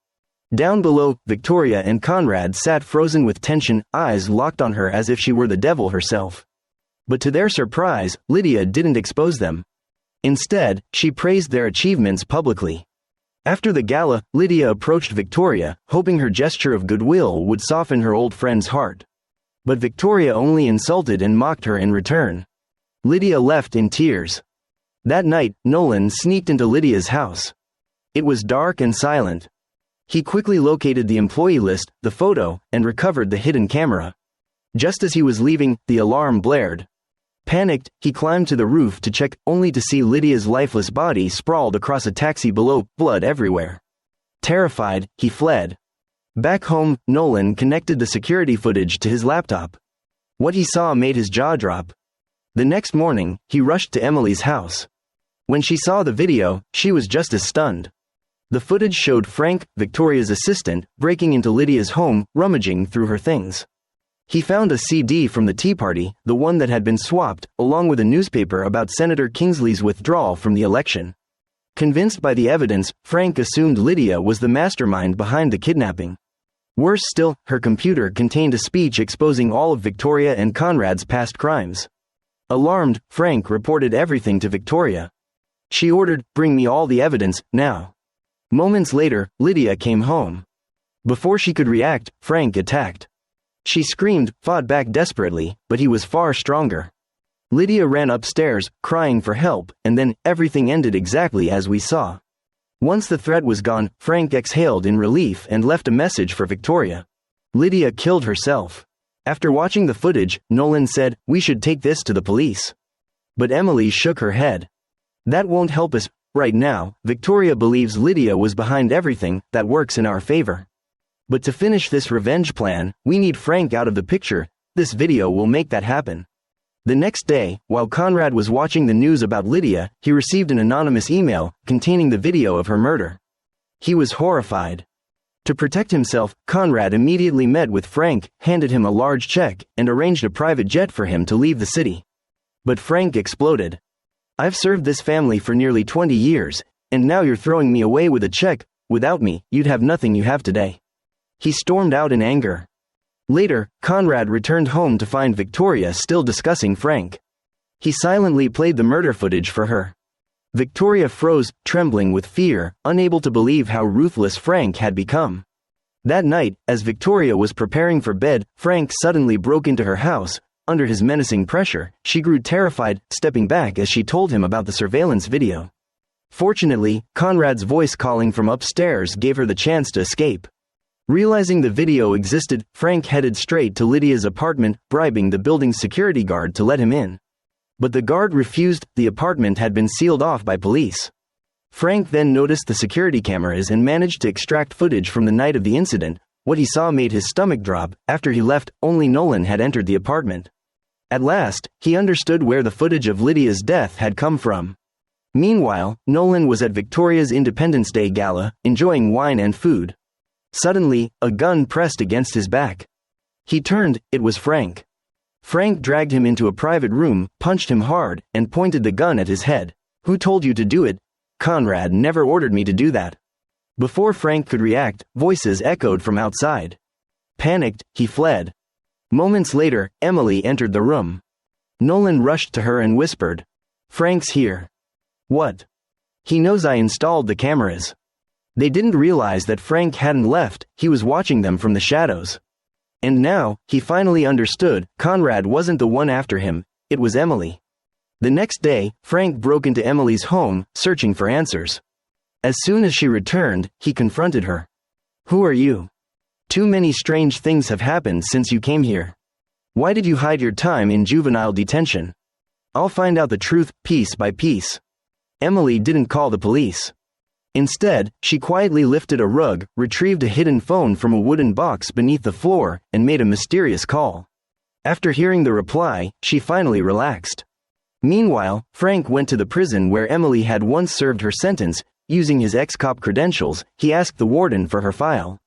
F: Down below, Victoria and Conrad sat frozen with tension, eyes locked on her as if she were the devil herself. But to their surprise, Lydia didn't expose them. Instead, she praised their achievements publicly. After the gala, Lydia approached Victoria, hoping her gesture of goodwill would soften her old friend's heart. But Victoria only insulted and mocked her in return. Lydia left in tears. That night, Nolan sneaked into Lydia's house. It was dark and silent. He quickly located the employee list, the photo, and recovered the hidden camera. Just as he was leaving, the alarm blared. Panicked, he climbed to the roof to check, only to see Lydia's lifeless body sprawled across a taxi below, blood everywhere. Terrified, he fled. Back home, Nolan connected the security footage to his laptop. What he saw made his jaw drop. The next morning, he rushed to Emily's house. When she saw the video, she was just as stunned. The footage showed Frank, Victoria's assistant, breaking into Lydia's home, rummaging through her things. He found a CD from the Tea Party, the one that had been swapped, along with a newspaper about Senator Kingsley's withdrawal from the election. Convinced by the evidence, Frank assumed Lydia was the mastermind behind the kidnapping. Worse still, her computer contained a speech exposing all of Victoria and Conrad's past crimes. Alarmed, Frank reported everything to Victoria. She ordered, "Bring me all the evidence, now." Moments later, Lydia came home. Before she could react, Frank attacked. She screamed, fought back desperately, but he was far stronger. Lydia ran upstairs, crying for help, and then, everything ended exactly as we saw. Once the threat was gone, Frank exhaled in relief and left a message for Victoria. Lydia killed herself. After watching the footage, Nolan said, "We should take this to the police." But Emily shook her head. "That won't help us. Right now, Victoria believes Lydia was behind everything. That works in our favor. But to finish this revenge plan, we need Frank out of the picture. This video will make that happen." The next day, while Conrad was watching the news about Lydia, he received an anonymous email containing the video of her murder. He was horrified. To protect himself, Conrad immediately met with Frank, handed him a large check, and arranged a private jet for him to leave the city. But Frank exploded. I've served this family for nearly 20 years, and now you're throwing me away with a check. Without me, you'd have nothing you have today." He stormed out in anger. Later, Conrad returned home to find Victoria still discussing Frank. He silently played the murder footage for her. Victoria froze, trembling with fear, unable to believe how ruthless Frank had become. That night, as Victoria was preparing for bed, Frank suddenly broke into her house. Under his menacing pressure, she grew terrified, stepping back as she told him about the surveillance video. Fortunately, Conrad's voice calling from upstairs gave her the chance to escape. Realizing the video existed, Frank headed straight to Lydia's apartment, bribing the building's security guard to let him in. But the guard refused. The apartment had been sealed off by police. Frank then noticed the security cameras and managed to extract footage from the night of the incident. What he saw made his stomach drop. After he left, only Nolan had entered the apartment. At last, he understood where the footage of Lydia's death had come from. Meanwhile, Nolan was at Victoria's Independence Day gala, enjoying wine and food. Suddenly, a gun pressed against his back. He turned. It was Frank. Frank dragged him into a private room, punched him hard, and pointed the gun at his head. "Who told you to do it?" "Conrad never ordered me to do that." Before Frank could react, voices echoed from outside. Panicked, he fled. Moments later, Emily entered the room. Nolan rushed to her and whispered, "Frank's here." "What?" "He knows I installed the cameras." They didn't realize that Frank hadn't left. He was watching them from the shadows. And now, he finally understood. Conrad wasn't the one after him, it was Emily. The next day, Frank broke into Emily's home, searching for answers. As soon as she returned, he confronted her. "Who are you? Too many strange things have happened since you came here. Why did you hide your time in juvenile detention? I'll find out the truth, piece by piece." Emily didn't call the police. Instead, she quietly lifted a rug, retrieved a hidden phone from a wooden box beneath the floor, and made a mysterious call. After hearing the reply, she finally relaxed. Meanwhile, Frank went to the prison where Emily had once served her sentence. Using his ex-cop credentials, he asked the warden for her file.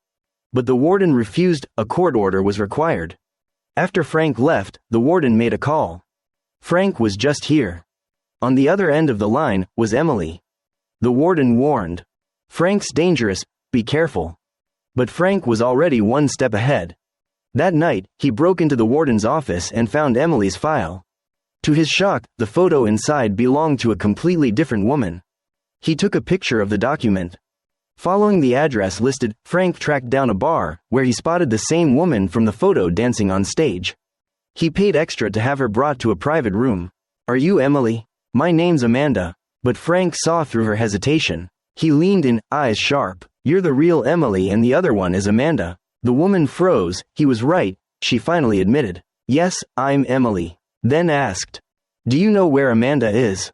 F: But the warden refused. A court order was required. After Frank left, the warden made a call. Frank was just here. On the other end of the line was Emily. The warden warned, "Frank's dangerous, be careful." But Frank was already one step ahead. That night, he broke into the warden's office and found Emily's file. To his shock, the photo inside belonged to a completely different woman. He took a picture of the document. Following the address listed, Frank tracked down a bar, where he spotted the same woman from the photo dancing on stage. He paid extra to have her brought to a private room. "Are you Emily?" "My name's Amanda." But Frank saw through her hesitation. He leaned in, eyes sharp. "You're the real Emily and the other one is Amanda." The woman froze. He was right, she finally admitted. "Yes, I'm Emily." Then asked, "Do you know where Amanda is?"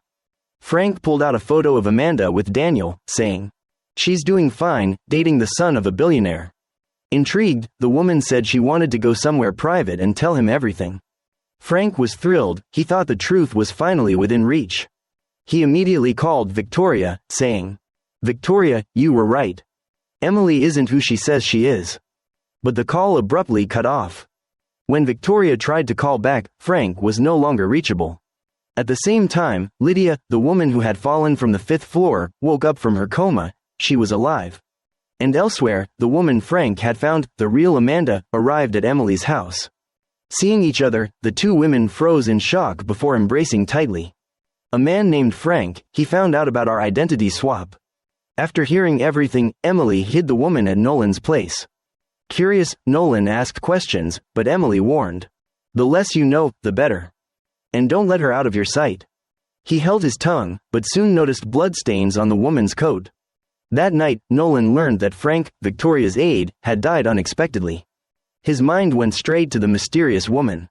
F: Frank pulled out a photo of Amanda with Daniel, saying, "She's doing fine, dating the son of a billionaire." Intrigued, the woman said she wanted to go somewhere private and tell him everything. Frank was thrilled. He thought the truth was finally within reach. He immediately called Victoria, saying, "Victoria, you were right. Emily isn't who she says she is." But the call abruptly cut off. When Victoria tried to call back, Frank was no longer reachable. At the same time, Lydia, the woman who had fallen from the 5th floor, woke up from her coma. She was alive. And elsewhere, the woman Frank had found, the real Amanda, arrived at Emily's house. Seeing each other, the two women froze in shock before embracing tightly. A man named Frank, he found out about our identity swap. After hearing everything, Emily hid the woman at Nolan's place. Curious, Nolan asked questions, but Emily warned, "The less you know, the better. And don't let her out of your sight." He held his tongue, but soon noticed bloodstains on the woman's coat. That night, Nolan learned that Frank, Victoria's aide, had died unexpectedly. His mind went straight to the mysterious woman.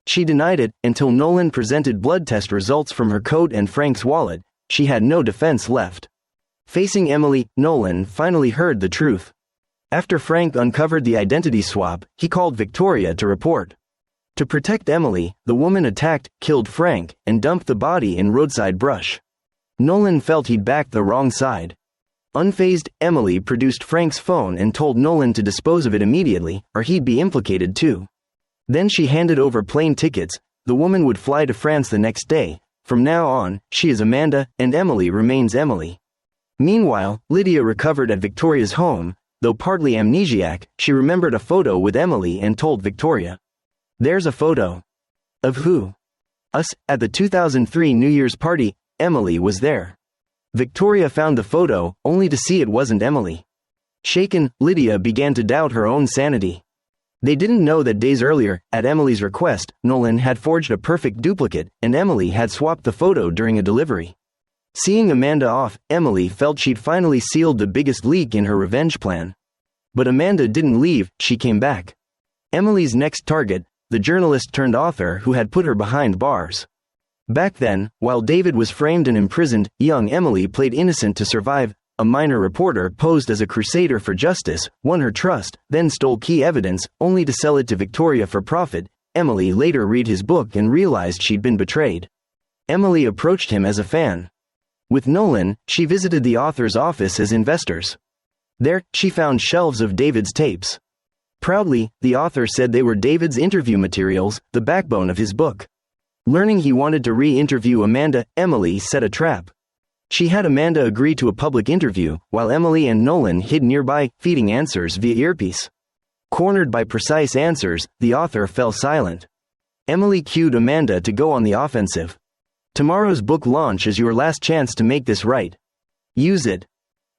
F: She denied it, until Nolan presented blood test results from her coat and Frank's wallet. She had no defense left. Facing Emily, Nolan finally heard the truth. After Frank uncovered the identity swap, he called Victoria to report. To protect Emily, the woman attacked, killed Frank, and dumped the body in roadside brush. Nolan felt he'd backed the wrong side. Unfazed, Emily produced Frank's phone and told Nolan to dispose of it immediately, or he'd be implicated too. Then she handed over plane tickets. The woman would fly to France the next day. From now on, she is Amanda, and Emily remains Emily. Meanwhile, Lydia recovered at Victoria's home. Though partly amnesiac, she remembered a photo with Emily and told Victoria. "There's a photo." "Of who?" "Us, at the 2003 New Year's party. Emily was there." Victoria found the photo, only to see it wasn't Emily. Shaken, Lydia began to doubt her own sanity. They didn't know that days earlier, at Emily's request, Nolan had forged a perfect duplicate, and Emily had swapped the photo during a delivery. Seeing Amanda off, Emily felt she'd finally sealed the biggest leak in her revenge plan. But Amanda didn't leave, she came back. Emily's next target, the journalist-turned-author who had put her behind bars. Back then, while David was framed and imprisoned, young Emily played innocent to survive. A minor reporter posed as a crusader for justice, won her trust, then stole key evidence, only to sell it to Victoria for profit. Emily later read his book and realized she'd been betrayed. Emily approached him as a fan. With Nolan, she visited the author's office as investors. There, she found shelves of David's tapes. Proudly, the author said they were David's interview materials, the backbone of his book. Learning he wanted to re-interview Amanda, Emily set a trap. She had Amanda agree to a public interview, while Emily and Nolan hid nearby, feeding answers via earpiece. Cornered by precise answers, the author fell silent. Emily cued Amanda to go on the offensive. "Tomorrow's book launch is your last chance to make this right. Use it."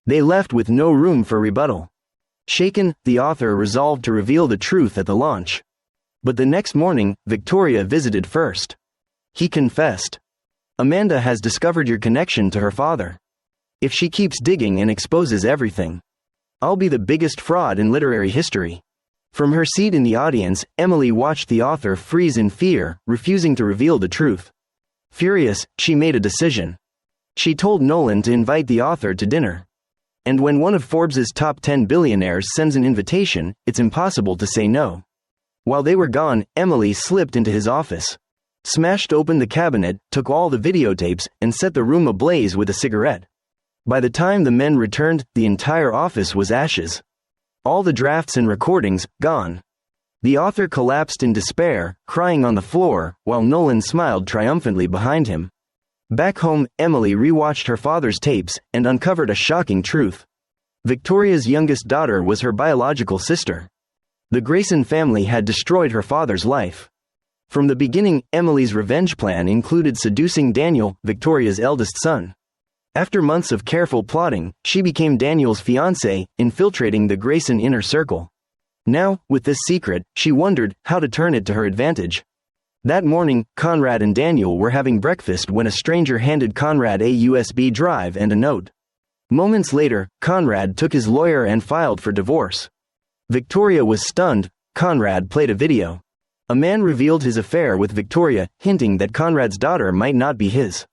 F: They left with no room for rebuttal. Shaken, the author resolved to reveal the truth at the launch. But the next morning, Victoria visited first. He confessed. "Amanda has discovered your connection to her father. If she keeps digging and exposes everything, I'll be the biggest fraud in literary history." From her seat in the audience, Emily watched the author freeze in fear, refusing to reveal the truth. Furious, she made a decision. She told Nolan to invite the author to dinner. And when one of Forbes's top 10 billionaires sends an invitation, it's impossible to say no. While they were gone, Emily slipped into his office, smashed open the cabinet, took all the videotapes, and set the room ablaze with a cigarette. By the time the men returned, the entire office was ashes. All the drafts and recordings, gone. The author collapsed in despair, crying on the floor, while Nolan smiled triumphantly behind him. Back home, Emily rewatched her father's tapes, and uncovered a shocking truth. Victoria's youngest daughter was her biological sister. The Grayson family had destroyed her father's life. From the beginning, Emily's revenge plan included seducing Daniel, Victoria's eldest son. After months of careful plotting, she became Daniel's fiancé, infiltrating the Grayson inner circle. Now, with this secret, she wondered how to turn it to her advantage. That morning, Conrad and Daniel were having breakfast when a stranger handed Conrad a USB drive and a note. Moments later, Conrad took his lawyer and filed for divorce. Victoria was stunned. Conrad played a video. A man revealed his affair with Victoria, hinting that Conrad's daughter might not be his.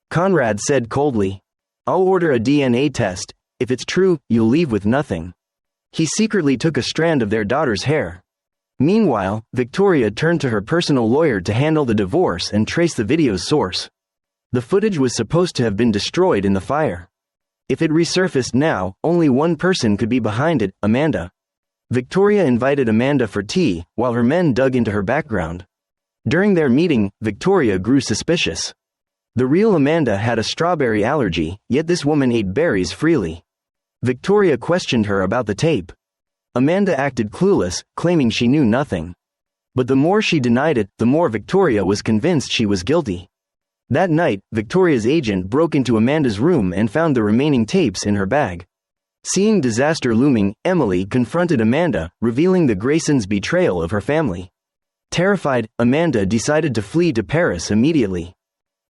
F: Conrad said coldly, "I'll order a DNA test. If it's true, you'll leave with nothing." He secretly took a strand of their daughter's hair. Meanwhile, Victoria turned to her personal lawyer to handle the divorce and trace the video's source. The footage was supposed to have been destroyed in the fire. If it resurfaced now, only one person could be behind it, Amanda. Victoria invited Amanda for tea, while her men dug into her background. During their meeting, Victoria grew suspicious. The real Amanda had a strawberry allergy, yet this woman ate berries freely. Victoria questioned her about the tape. Amanda acted clueless, claiming she knew nothing. But the more she denied it, the more Victoria was convinced she was guilty. That night, Victoria's agent broke into Amanda's room and found the remaining tapes in her bag. Seeing disaster looming, Emily confronted Amanda, revealing the Graysons' betrayal of her family. Terrified, Amanda decided to flee to Paris immediately.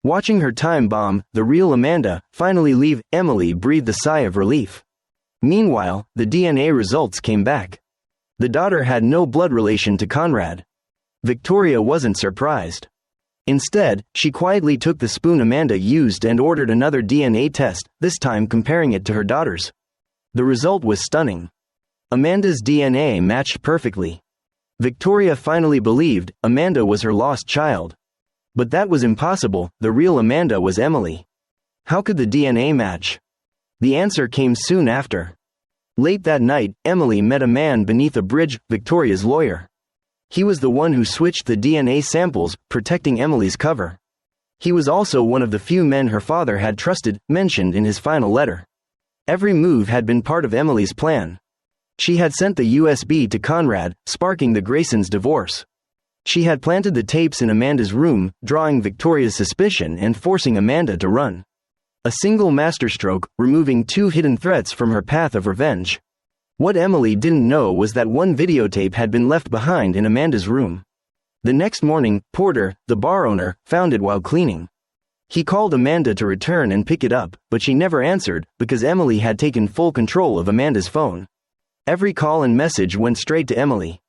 F: Watching her time bomb, the real Amanda, finally leave, Emily breathed a sigh of relief. Meanwhile, the DNA results came back. The daughter had no blood relation to Conrad. Victoria wasn't surprised. Instead, she quietly took the spoon Amanda used and ordered another DNA test, this time comparing it to her daughter's. The result was stunning. Amanda's DNA matched perfectly. Victoria finally believed Amanda was her lost child. But that was impossible, the real Amanda was Emily. How could the DNA match? The answer came soon after. Late that night, Emily met a man beneath a bridge, Victoria's lawyer. He was the one who switched the DNA samples, protecting Emily's cover. He was also one of the few men her father had trusted, mentioned in his final letter. Every move had been part of Emily's plan. She had sent the USB to Conrad, sparking the Graysons' divorce. She had planted the tapes in Amanda's room, drawing Victoria's suspicion and forcing Amanda to run. A single masterstroke, removing 2 hidden threats from her path of revenge. What Emily didn't know was that one videotape had been left behind in Amanda's room. The next morning, Porter, the bar owner, found it while cleaning. He called Amanda to return and pick it up, but she never answered because Emily had taken full control of Amanda's phone. Every call and message went straight to Emily.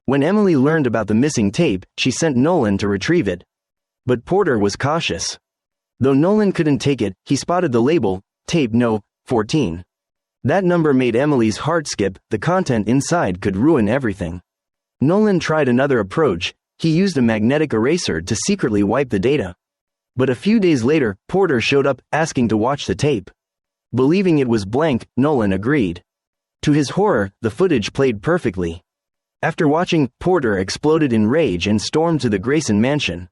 F: When Emily learned about the missing tape, she sent Nolan to retrieve it. But Porter was cautious. Though Nolan couldn't take it, he spotted the label, tape No. 14. That number made Emily's heart skip. The content inside could ruin everything. Nolan tried another approach. He used a magnetic eraser to secretly wipe the data. But a few days later, Porter showed up, asking to watch the tape. Believing it was blank, Nolan agreed. To his horror, the footage played perfectly. After watching, Porter exploded in rage and stormed to the Grayson mansion.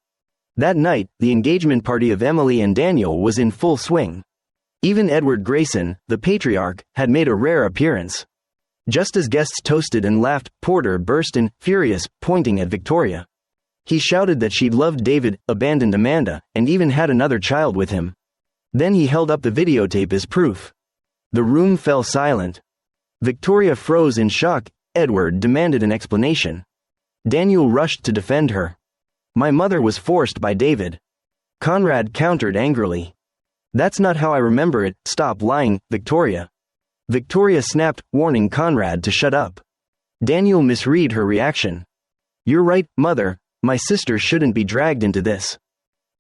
F: That night, the engagement party of Emily and Daniel was in full swing. Even Edward Grayson, the patriarch, had made a rare appearance. Just as guests toasted and laughed, Porter burst in, furious, pointing at Victoria. He shouted that she'd loved David, abandoned Amanda, and even had another child with him. Then he held up the videotape as proof. The room fell silent. Victoria froze in shock. Edward demanded an explanation. Daniel rushed to defend her. My mother was forced by David. Conrad countered angrily. That's not how I remember it. Stop lying, Victoria. Victoria snapped, warning Conrad to shut up. Daniel misread her reaction. You're right, Mother, my sister shouldn't be dragged into this.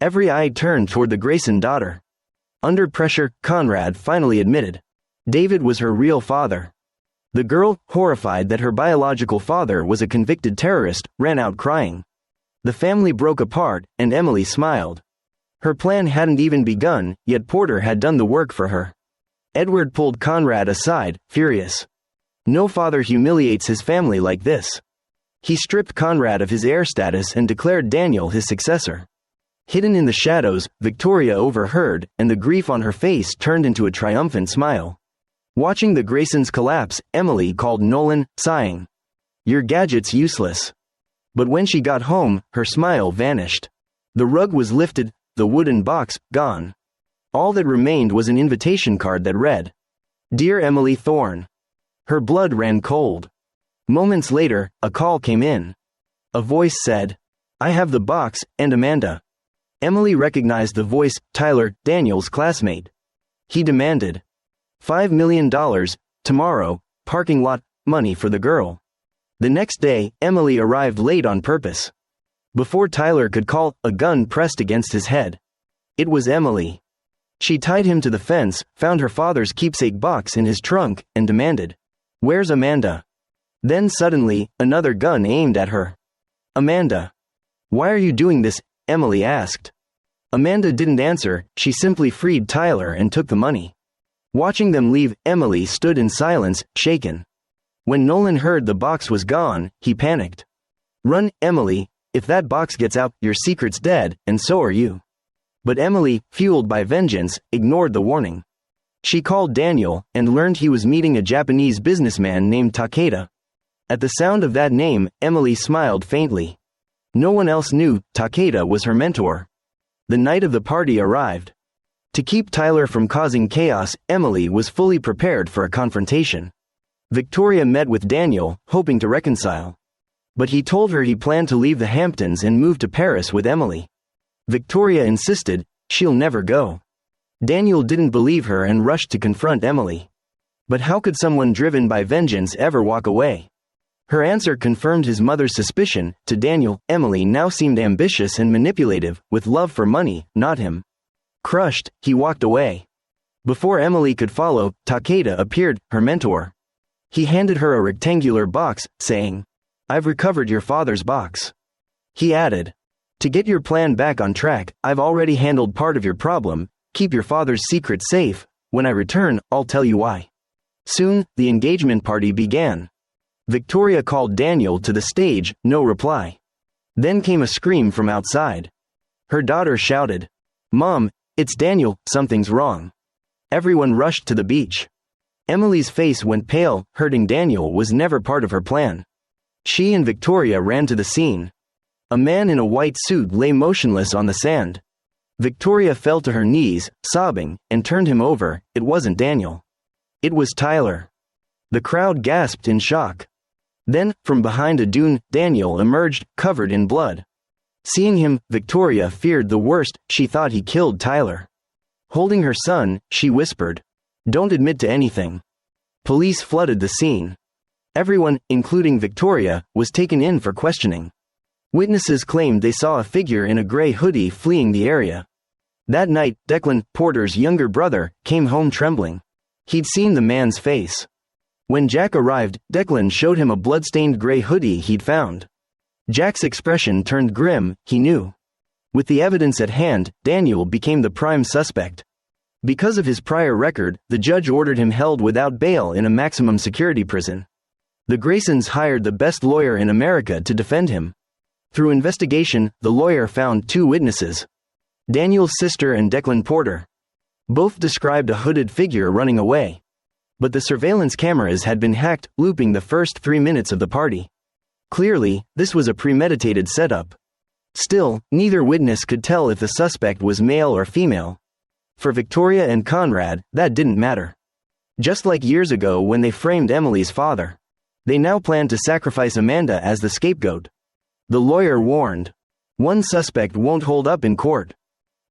F: Every eye turned toward the Grayson daughter. Under pressure, Conrad finally admitted. David was her real father. The girl, horrified that her biological father was a convicted terrorist, ran out crying. The family broke apart, and Emily smiled. Her plan hadn't even begun, yet Porter had done the work for her. Edward pulled Conrad aside, furious. No father humiliates his family like this. He stripped Conrad of his heir status and declared Daniel his successor. Hidden in the shadows, Victoria overheard, and the grief on her face turned into a triumphant smile. Watching the Graysons collapse, Emily called Nolan, sighing. Your gadget's useless. But when she got home, her smile vanished. The rug was lifted, the wooden box, gone. All that remained was an invitation card that read, Dear Emily Thorne. Her blood ran cold. Moments later, a call came in. A voice said, I have the box, and Amanda. Emily recognized the voice, Tyler, Daniel's classmate. He demanded, $5 million, tomorrow, parking lot, money for the girl. The next day, Emily arrived late on purpose. Before Tyler could call, a gun pressed against his head. It was Emily. She tied him to the fence, found her father's keepsake box in his trunk, and demanded, Where's Amanda? Then suddenly, another gun aimed at her. Amanda. Why are you doing this? Emily asked. Amanda didn't answer, she simply freed Tyler and took the money. Watching them leave, Emily stood in silence, shaken. When Nolan heard the box was gone, he panicked. Run, Emily, if that box gets out, your secret's dead, and so are you. But Emily, fueled by vengeance, ignored the warning. She called Daniel, and learned he was meeting a Japanese businessman named Takeda. At the sound of that name, Emily smiled faintly. No one else knew Takeda was her mentor. The night of the party arrived. To keep Tyler from causing chaos, Emily was fully prepared for a confrontation. Victoria met with Daniel, hoping to reconcile. But he told her he planned to leave the Hamptons and move to Paris with Emily. Victoria insisted, she'll never go. Daniel didn't believe her and rushed to confront Emily. But how could someone driven by vengeance ever walk away? Her answer confirmed his mother's suspicion. To Daniel, Emily now seemed ambitious and manipulative, with love for money, not him. Crushed, he walked away. Before Emily could follow, Takeda appeared, her mentor. He handed her a rectangular box, saying, I've recovered your father's box. He added, To get your plan back on track, I've already handled part of your problem. Keep your father's secret safe. When I return, I'll tell you why. Soon, the engagement party began. Victoria called Daniel to the stage, no reply. Then came a scream from outside. Her daughter shouted, "Mom, it's Daniel, something's wrong." Everyone rushed to the beach. Emily's face went pale. Hurting Daniel was never part of her plan. She and Victoria ran to the scene. A man in a white suit lay motionless on the sand. Victoria fell to her knees, sobbing, and turned him over. It wasn't Daniel. It was Tyler. The crowd gasped in shock. Then, from behind a dune, Daniel emerged, covered in blood. Seeing him, Victoria feared the worst. She thought he killed Tyler. Holding her son, she whispered, "Don't admit to anything." Police flooded the scene. Everyone, including Victoria, was taken in for questioning. Witnesses claimed they saw a figure in a gray hoodie fleeing the area. That night, Declan, Porter's younger brother, came home trembling. He'd seen the man's face. When Jack arrived, Declan showed him a blood-stained gray hoodie he'd found. Jack's expression turned grim. He knew. With the evidence at hand, Daniel became the prime suspect. Because of his prior record, the judge ordered him held without bail in a maximum security prison. The Graysons hired the best lawyer in America to defend him. Through investigation, the lawyer found two witnesses: Daniel's sister and Declan Porter. Both described a hooded figure running away. But the surveillance cameras had been hacked, looping the first 3 minutes of the party. Clearly, this was a premeditated setup. Still, neither witness could tell if the suspect was male or female. For Victoria and Conrad, that didn't matter. Just like years ago when they framed Emily's father, they now planned to sacrifice Amanda as the scapegoat. The lawyer warned, one suspect won't hold up in court.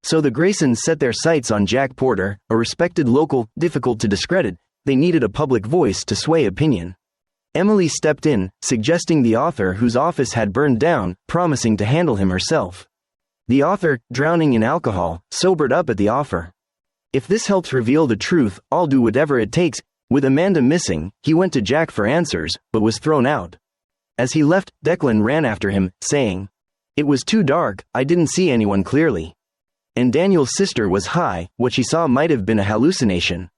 F: So the Graysons set their sights on Jack Porter, a respected local, difficult to discredit. They needed a public voice to sway opinion. Emily stepped in, suggesting the author whose office had burned down, promising to handle him herself. The author, drowning in alcohol, sobered up at the offer. "If this helps reveal the truth, I'll do whatever it takes." With Amanda missing, he went to Jack for answers, but was thrown out. As he left, Declan ran after him, saying, "It was too dark, I didn't see anyone clearly." And Daniel's sister was high. What she saw might have been a hallucination.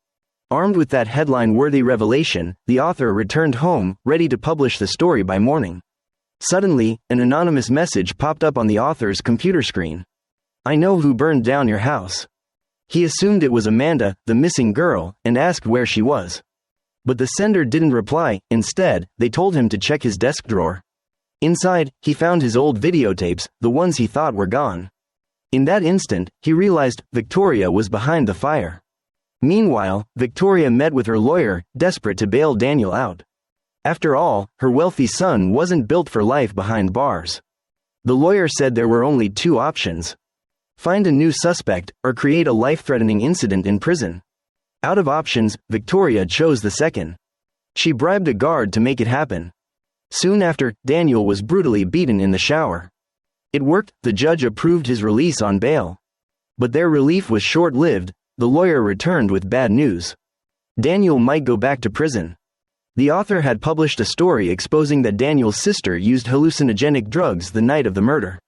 F: Armed with that headline-worthy revelation, the author returned home, ready to publish the story by morning. Suddenly, an anonymous message popped up on the author's computer screen. "I know who burned down your house." He assumed it was Amanda, the missing girl, and asked where she was. But the sender didn't reply. Instead, they told him to check his desk drawer. Inside, he found his old videotapes, the ones he thought were gone. In that instant, he realized Victoria was behind the fire. Meanwhile, Victoria met with her lawyer, desperate to bail Daniel out. After all, her wealthy son wasn't built for life behind bars. The lawyer said there were only two options: find a new suspect, or create a life-threatening incident in prison. Out of options, Victoria chose the second. She bribed a guard to make it happen. Soon after, Daniel was brutally beaten in the shower. It worked. The judge approved his release on bail. But their relief was short-lived. The lawyer returned with bad news. Daniel might go back to prison. The author had published a story exposing that Daniel's sister used hallucinogenic drugs the night of the murder.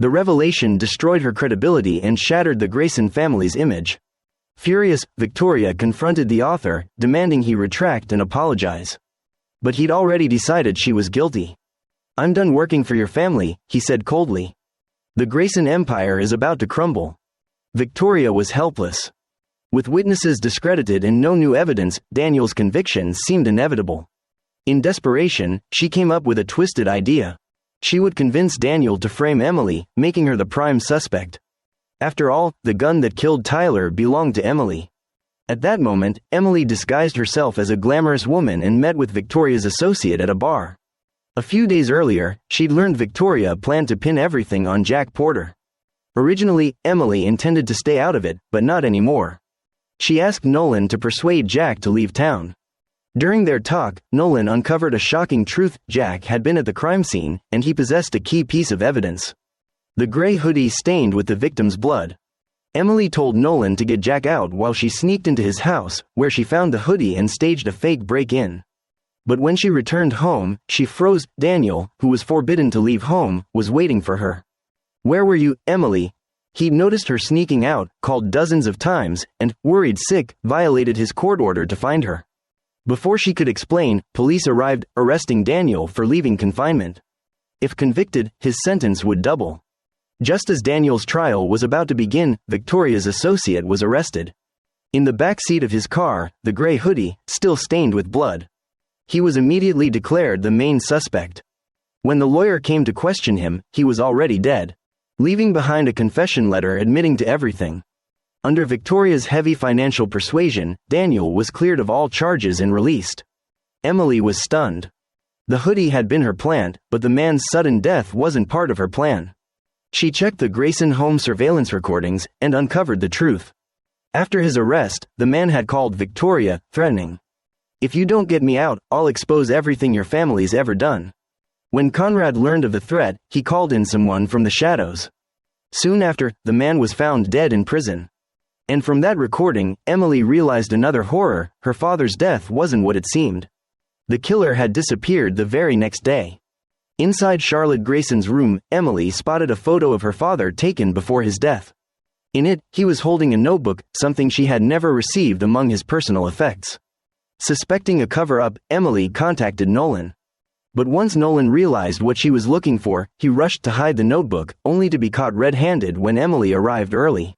F: The revelation destroyed her credibility and shattered the Grayson family's image. Furious, Victoria confronted the author, demanding he retract and apologize. But he'd already decided she was guilty. "I'm done working for your family," he said coldly. "The Grayson empire is about to crumble." Victoria was helpless. With witnesses discredited and no new evidence, Daniel's conviction seemed inevitable. In desperation, she came up with a twisted idea. She would convince Daniel to frame Emily, making her the prime suspect. After all, the gun that killed Tyler belonged to Emily. At that moment, Emily disguised herself as a glamorous woman and met with Victoria's associate at a bar. A few days earlier, she'd learned Victoria planned to pin everything on Jack Porter. Originally, Emily intended to stay out of it, but not anymore. She asked Nolan to persuade Jack to leave town. During their talk, Nolan uncovered a shocking truth: Jack had been at the crime scene, and he possessed a key piece of evidence: the gray hoodie stained with the victim's blood. Emily told Nolan to get Jack out while she sneaked into his house, where she found the hoodie and staged a fake break-in. But when she returned home, she froze. Daniel, who was forbidden to leave home, was waiting for her. "Where were you, Emily?" He'd noticed her sneaking out, called dozens of times, and, worried sick, violated his court order to find her. Before she could explain, police arrived, arresting Daniel for leaving confinement. If convicted, his sentence would double. Just as Daniel's trial was about to begin, Victoria's associate was arrested. In the back seat of his car, the gray hoodie, still stained with blood. He was immediately declared the main suspect. When the lawyer came to question him, he was already dead, leaving behind a confession letter admitting to everything. Under Victoria's heavy financial persuasion, Daniel was cleared of all charges and released. Emily was stunned. The hoodie had been her plant, but the man's sudden death wasn't part of her plan. She checked the Grayson home surveillance recordings and uncovered the truth. After his arrest, the man had called Victoria, threatening, "If you don't get me out, I'll expose everything your family's ever done." When Conrad learned of the threat, he called in someone from the shadows. Soon after, the man was found dead in prison. And from that recording, Emily realized another horror: her father's death wasn't what it seemed. The killer had disappeared the very next day. Inside Charlotte Grayson's room, Emily spotted a photo of her father taken before his death. In it, he was holding a notebook, something she had never received among his personal effects. Suspecting a cover-up, Emily contacted Nolan. But once Nolan realized what she was looking for, he rushed to hide the notebook, only to be caught red-handed when Emily arrived early.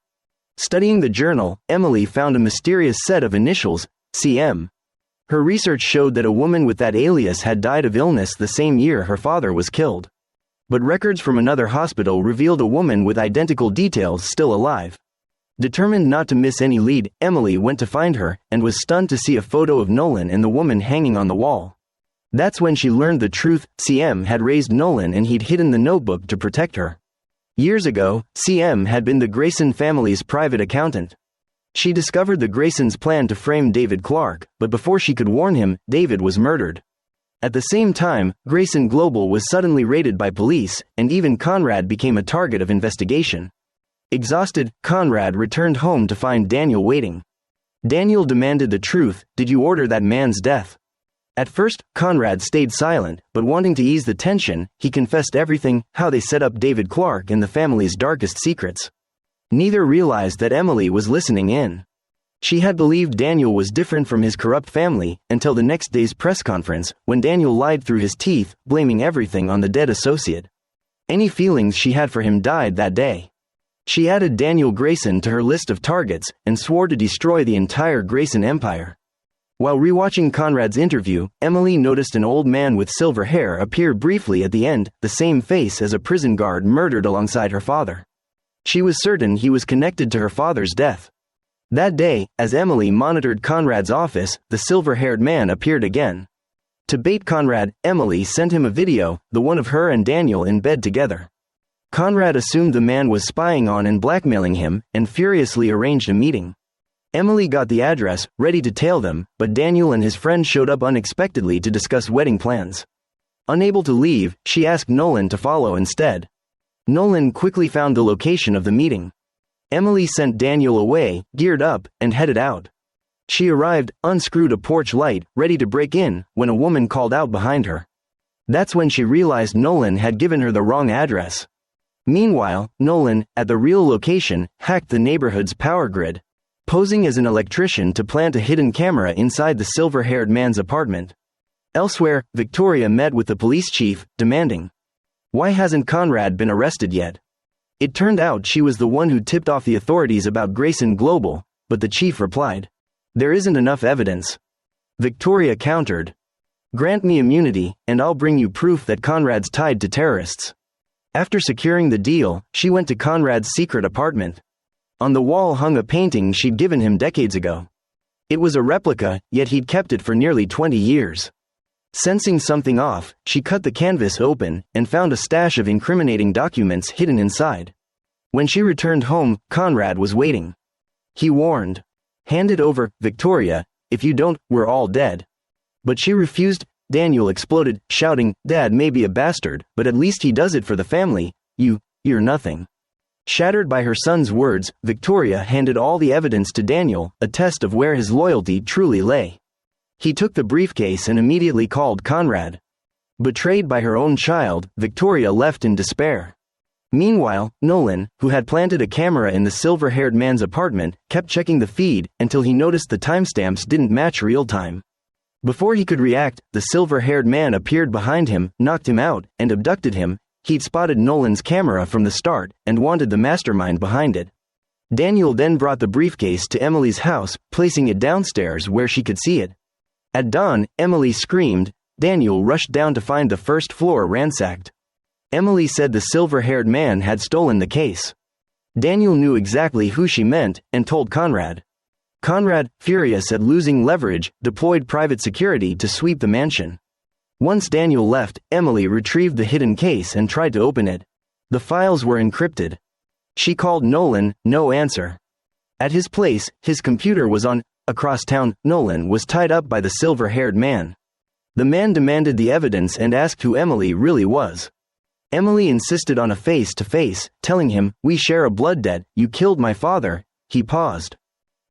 F: Studying the journal, Emily found a mysterious set of initials, CM. Her research showed that a woman with that alias had died of illness the same year her father was killed. But records from another hospital revealed a woman with identical details still alive. Determined not to miss any lead, Emily went to find her, and was stunned to see a photo of Nolan and the woman hanging on the wall. That's when she learned the truth: CM had raised Nolan and he'd hidden the notebook to protect her. Years ago, CM had been the Grayson family's private accountant. She discovered the Graysons' plan to frame David Clark, but before she could warn him, David was murdered. At the same time, Grayson Global was suddenly raided by police, and even Conrad became a target of investigation. Exhausted, Conrad returned home to find Daniel waiting. Daniel demanded the truth: "Did you order that man's death?" At first, Conrad stayed silent, but wanting to ease the tension, he confessed everything: how they set up David Clark and the family's darkest secrets. Neither realized that Emily was listening in. She had believed Daniel was different from his corrupt family, until the next day's press conference, when Daniel lied through his teeth, blaming everything on the dead associate. Any feelings she had for him died that day. She added Daniel Grayson to her list of targets, and swore to destroy the entire Grayson empire. While rewatching Conrad's interview, Emily noticed an old man with silver hair appear briefly at the end, the same face as a prison guard murdered alongside her father. She was certain he was connected to her father's death. That day, as Emily monitored Conrad's office, the silver-haired man appeared again. To bait Conrad, Emily sent him a video, the one of her and Daniel in bed together. Conrad assumed the man was spying on and blackmailing him, and furiously arranged a meeting. Emily got the address, ready to tail them, but Daniel and his friend showed up unexpectedly to discuss wedding plans. Unable to leave, she asked Nolan to follow instead. Nolan quickly found the location of the meeting. Emily sent Daniel away, geared up, and headed out. She arrived, unscrewed a porch light, ready to break in, when a woman called out behind her. That's when she realized Nolan had given her the wrong address. Meanwhile, Nolan, at the real location, hacked the neighborhood's power grid, posing as an electrician to plant a hidden camera inside the silver-haired man's apartment. Elsewhere, Victoria met with the police chief, demanding, "Why hasn't Conrad been arrested yet?" It turned out she was the one who tipped off the authorities about Grayson Global, but the chief replied, "There isn't enough evidence." Victoria countered, "Grant me immunity, and I'll bring you proof that Conrad's tied to terrorists." After securing the deal, she went to Conrad's secret apartment. On the wall hung a painting she'd given him decades ago. It was a replica, yet he'd kept it for nearly 20 years. Sensing something off, she cut the canvas open, and found a stash of incriminating documents hidden inside. When she returned home, Conrad was waiting. He warned, "Hand it over, Victoria, if you don't, we're all dead." But she refused. Daniel exploded, shouting, "Dad may be a bastard, but at least he does it for the family. You're nothing." Shattered by her son's words, Victoria handed all the evidence to Daniel, a test of where his loyalty truly lay. He took the briefcase and immediately called Conrad. Betrayed by her own child, Victoria left in despair. Meanwhile, Nolan, who had planted a camera in the silver-haired man's apartment, kept checking the feed until he noticed the timestamps didn't match real time. Before he could react, the silver-haired man appeared behind him, knocked him out, and abducted him, He'd spotted Nolan's camera from the start and wanted the mastermind behind it. Daniel then brought the briefcase to Emily's house, placing it downstairs where she could see it. At dawn, Emily screamed. Daniel rushed down to find the first floor ransacked. Emily said the silver-haired man had stolen the case. Daniel knew exactly who she meant and told Conrad. Conrad, furious at losing leverage, deployed private security to sweep the mansion. Once Daniel left, Emily retrieved the hidden case and tried to open it. The files were encrypted. She called Nolan, no answer. At his place, his computer was on. Across town, Nolan was tied up by the silver-haired man. The man demanded the evidence and asked who Emily really was. Emily insisted on a face-to-face, telling him, "We share a blood debt, you killed my father." He paused.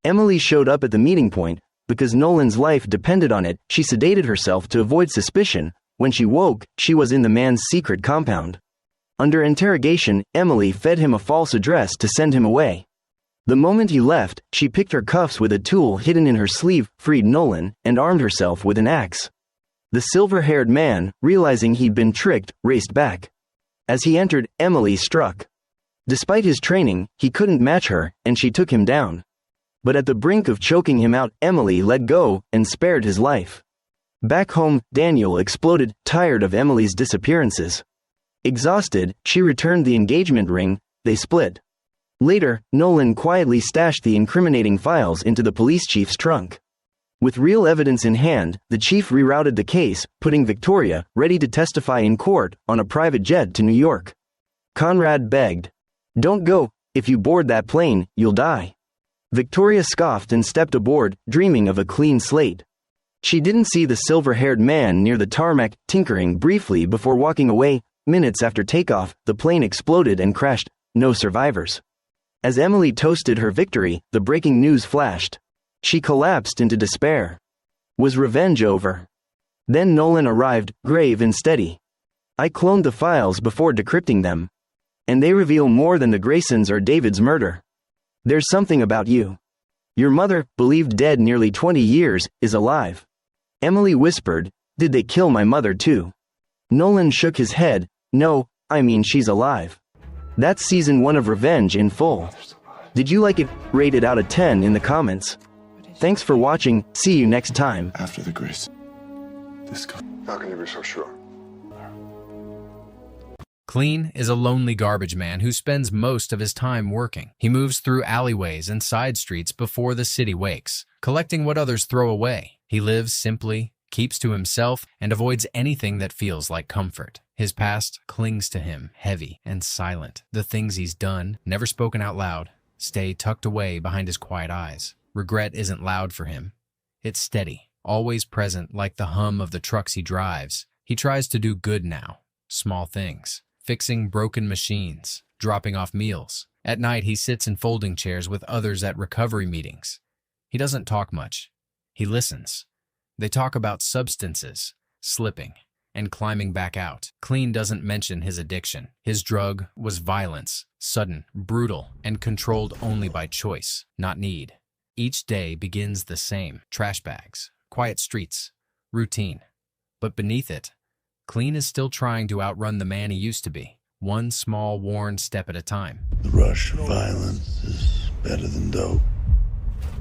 F: Emily showed up at the meeting point. Because Nolan's life depended on it, she sedated herself to avoid suspicion. When she woke, she was in the man's secret compound. Under interrogation, Emily fed him a false address to send him away. The moment he left, she picked her cuffs with a tool hidden in her sleeve, freed Nolan, and armed herself with an axe. The silver-haired man, realizing he'd been tricked, raced back. As he entered, Emily struck. Despite his training, he couldn't match her, and she took him down. But at the brink of choking him out, Emily let go and spared his life. Back home, Daniel exploded, tired of Emily's disappearances. Exhausted, she returned the engagement ring. They split. Later, Nolan quietly stashed the incriminating files into the police chief's trunk. With real evidence in hand, the chief rerouted the case, putting Victoria, ready to testify in court, on a private jet to New York. Conrad begged, "Don't go. If you board that plane, you'll die." Victoria scoffed and stepped aboard, dreaming of a clean slate. She didn't see the silver-haired man near the tarmac, tinkering briefly before walking away. Minutes after takeoff, the plane exploded and crashed. No survivors. As Emily toasted her victory, the breaking news flashed. She collapsed into despair. Was revenge over? Then Nolan arrived, grave and steady. "I cloned the files before decrypting them. And they reveal more than the Graysons or David's murder. There's something about you. Your mother, believed dead nearly 20 years, is alive." Emily whispered, "Did they kill my mother too?" Nolan shook his head. "No, I mean she's alive." That's season 1 of Revenge in full. Did you like it? Rate it out of 10 in the comments. Thanks for watching. See you next time.
B: After the grace.
G: How can you be so sure?
H: Clean is a lonely garbage man who spends most of his time working. He moves through alleyways and side streets before the city wakes, collecting what others throw away. He lives simply, keeps to himself, and avoids anything that feels like comfort. His past clings to him, heavy and silent. The things he's done, never spoken out loud, stay tucked away behind his quiet eyes. Regret isn't loud for him. It's steady, always present like the hum of the trucks he drives. He tries to do good now, small things. Fixing broken machines, dropping off meals. At night, he sits in folding chairs with others at recovery meetings. He doesn't talk much. He listens. They talk about substances, slipping, and climbing back out. Clean doesn't mention his addiction. His drug was violence, sudden, brutal, and controlled only by choice, not need. Each day begins the same. Trash bags, quiet streets, routine. But beneath it, Clean is still trying to outrun the man he used to be, one small, worn step at a time.
B: The rush of violence is better than dope.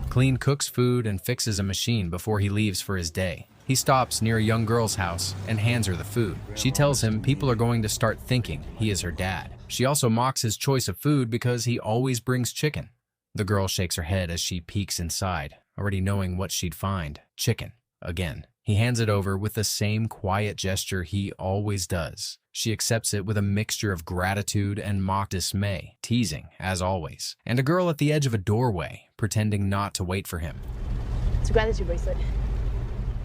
H: Clean cooks food and fixes a machine before he leaves for his day. He stops near a young girl's house and hands her the food. She tells him people are going to start thinking he is her dad. She also mocks his choice of food because he always brings chicken. The girl shakes her head as she peeks inside, already knowing what she'd find. Chicken. Again. He hands it over with the same quiet gesture he always does. She accepts it with a mixture of gratitude and mock dismay, teasing, as always. And a girl at the edge of a doorway, pretending not to wait for him.
I: It's a gratitude bracelet.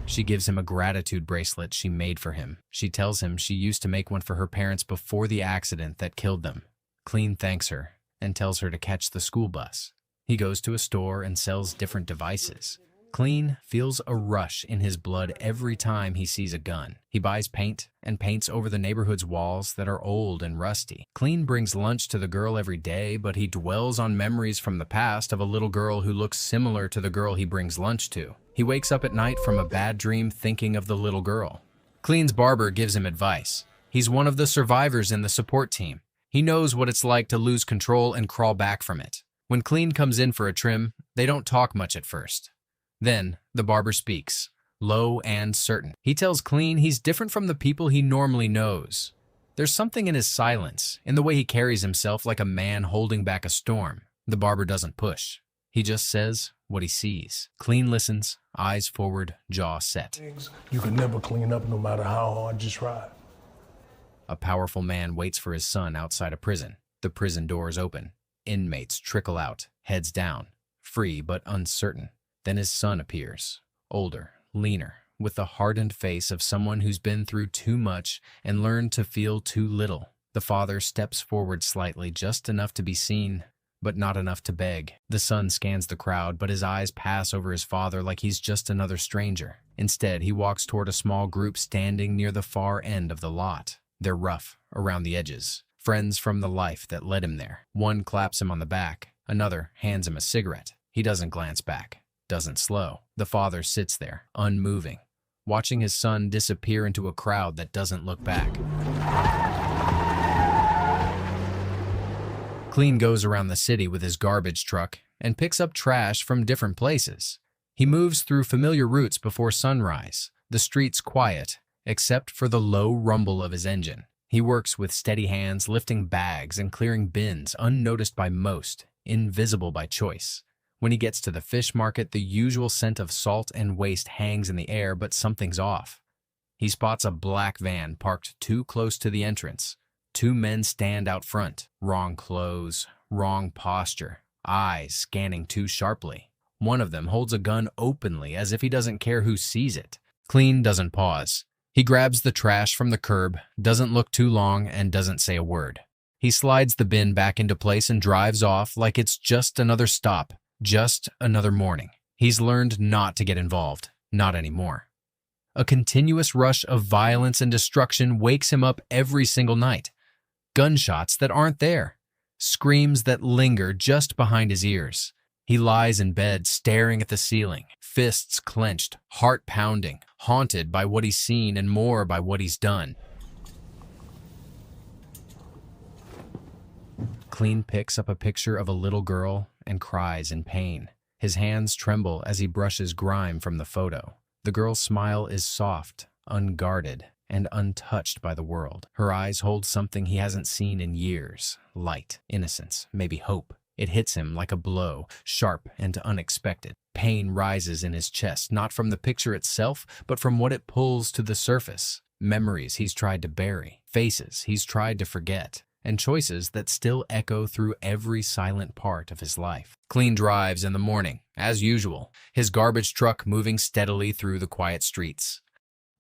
H: She gives him a gratitude bracelet she made for him. She tells him she used to make one for her parents before the accident that killed them. Clean thanks her and tells her to catch the school bus. He goes to a store and sells different devices. Clean feels a rush in his blood every time he sees a gun. He buys paint and paints over the neighborhood's walls that are old and rusty. Clean brings lunch to the girl every day, but he dwells on memories from the past of a little girl who looks similar to the girl he brings lunch to. He wakes up at night from a bad dream thinking of the little girl. Clean's barber gives him advice. He's one of the survivors in the support team. He knows what it's like to lose control and crawl back from it. When Clean comes in for a trim, they don't talk much at first. Then, the barber speaks, low and certain. He tells Clean he's different from the people he normally knows. There's something in his silence, in the way he carries himself like a man holding back a storm. The barber doesn't push. He just says what he sees. Clean listens, eyes forward, jaw set.
J: You can never clean up no matter how hard you try.
H: A powerful man waits for his son outside a prison. The prison doors open. Inmates trickle out, heads down, free but uncertain. Then his son appears, older, leaner, with the hardened face of someone who's been through too much and learned to feel too little. The father steps forward slightly, just enough to be seen, but not enough to beg. The son scans the crowd, but his eyes pass over his father like he's just another stranger. Instead, he walks toward a small group standing near the far end of the lot. They're rough, around the edges, friends from the life that led him there. One claps him on the back, another hands him a cigarette. He doesn't glance back, doesn't slow. The father sits there, unmoving, watching his son disappear into a crowd that doesn't look back. Clean goes around the city with his garbage truck and picks up trash from different places. He moves through familiar routes before sunrise, the streets quiet, except for the low rumble of his engine. He works with steady hands, lifting bags and clearing bins, unnoticed by most, invisible by choice. When he gets to the fish market, the usual scent of salt and waste hangs in the air, but something's off. He spots a black van parked too close to the entrance. Two men stand out front. Wrong clothes, wrong posture, eyes scanning too sharply. One of them holds a gun openly, as if he doesn't care who sees it. Clean doesn't pause. He grabs the trash from the curb, doesn't look too long, and doesn't say a word. He slides the bin back into place and drives off like it's just another stop, just another morning. He's learned not to get involved, not anymore. A continuous rush of violence and destruction wakes him up every single night. Gunshots that aren't there, screams that linger just behind his ears. He lies in bed, staring at the ceiling, fists clenched, heart pounding, haunted by what he's seen and more by what he's done. Clean picks up a picture of a little girl and cries in pain. His hands tremble as he brushes grime from the photo. The girl's smile is soft, unguarded, and untouched by the world. Her eyes hold something he hasn't seen in years. Light, innocence, maybe hope. It hits him like a blow, sharp and unexpected. Pain rises in his chest, not from the picture itself, but from what it pulls to the surface. Memories he's tried to bury, faces he's tried to forget, and choices that still echo through every silent part of his life. Clean drives in the morning, as usual, his garbage truck moving steadily through the quiet streets.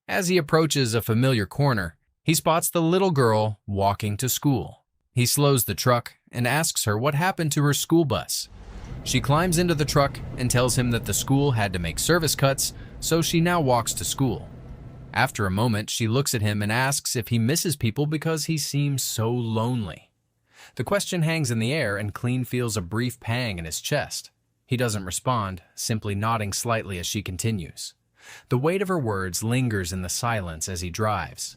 H: As he approaches a familiar corner, he spots the little girl walking to school. He slows the truck and asks her what happened to her school bus. She climbs into the truck and tells him that the school had to make service cuts, so she now walks to school. After a moment, she looks at him and asks if he misses people because he seems so lonely. The question hangs in the air, and Clean feels a brief pang in his chest. He doesn't respond, simply nodding slightly as she continues. The weight of her words lingers in the silence as he drives.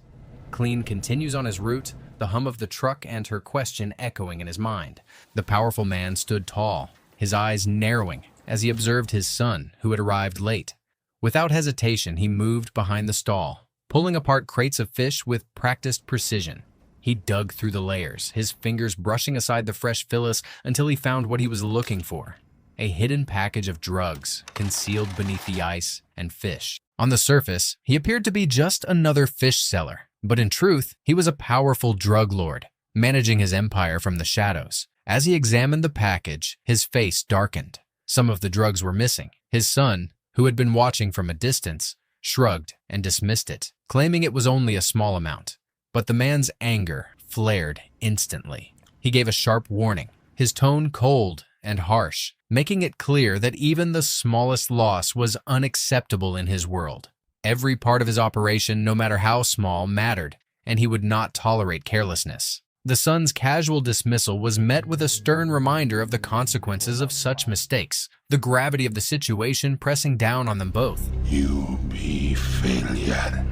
H: Clean continues on his route, the hum of the truck and her question echoing in his mind. The powerful man stood tall, his eyes narrowing as he observed his son, who had arrived late. Without hesitation, he moved behind the stall, pulling apart crates of fish with practiced precision. He dug through the layers, his fingers brushing aside the fresh fillis until he found what he was looking for. A hidden package of drugs concealed beneath the ice and fish. On the surface, he appeared to be just another fish seller, but in truth, he was a powerful drug lord, managing his empire from the shadows. As he examined the package, his face darkened. Some of the drugs were missing. His son, who had been watching from a distance, shrugged and dismissed it, claiming it was only a small amount. But the man's anger flared instantly. He gave a sharp warning, his tone cold and harsh, making it clear that even the smallest loss was unacceptable in his world. Every part of his operation, no matter how small, mattered, and he would not tolerate carelessness. The son's casual dismissal was met with a stern reminder of the consequences of such mistakes, the gravity of the situation pressing down on them both.
G: You be failure.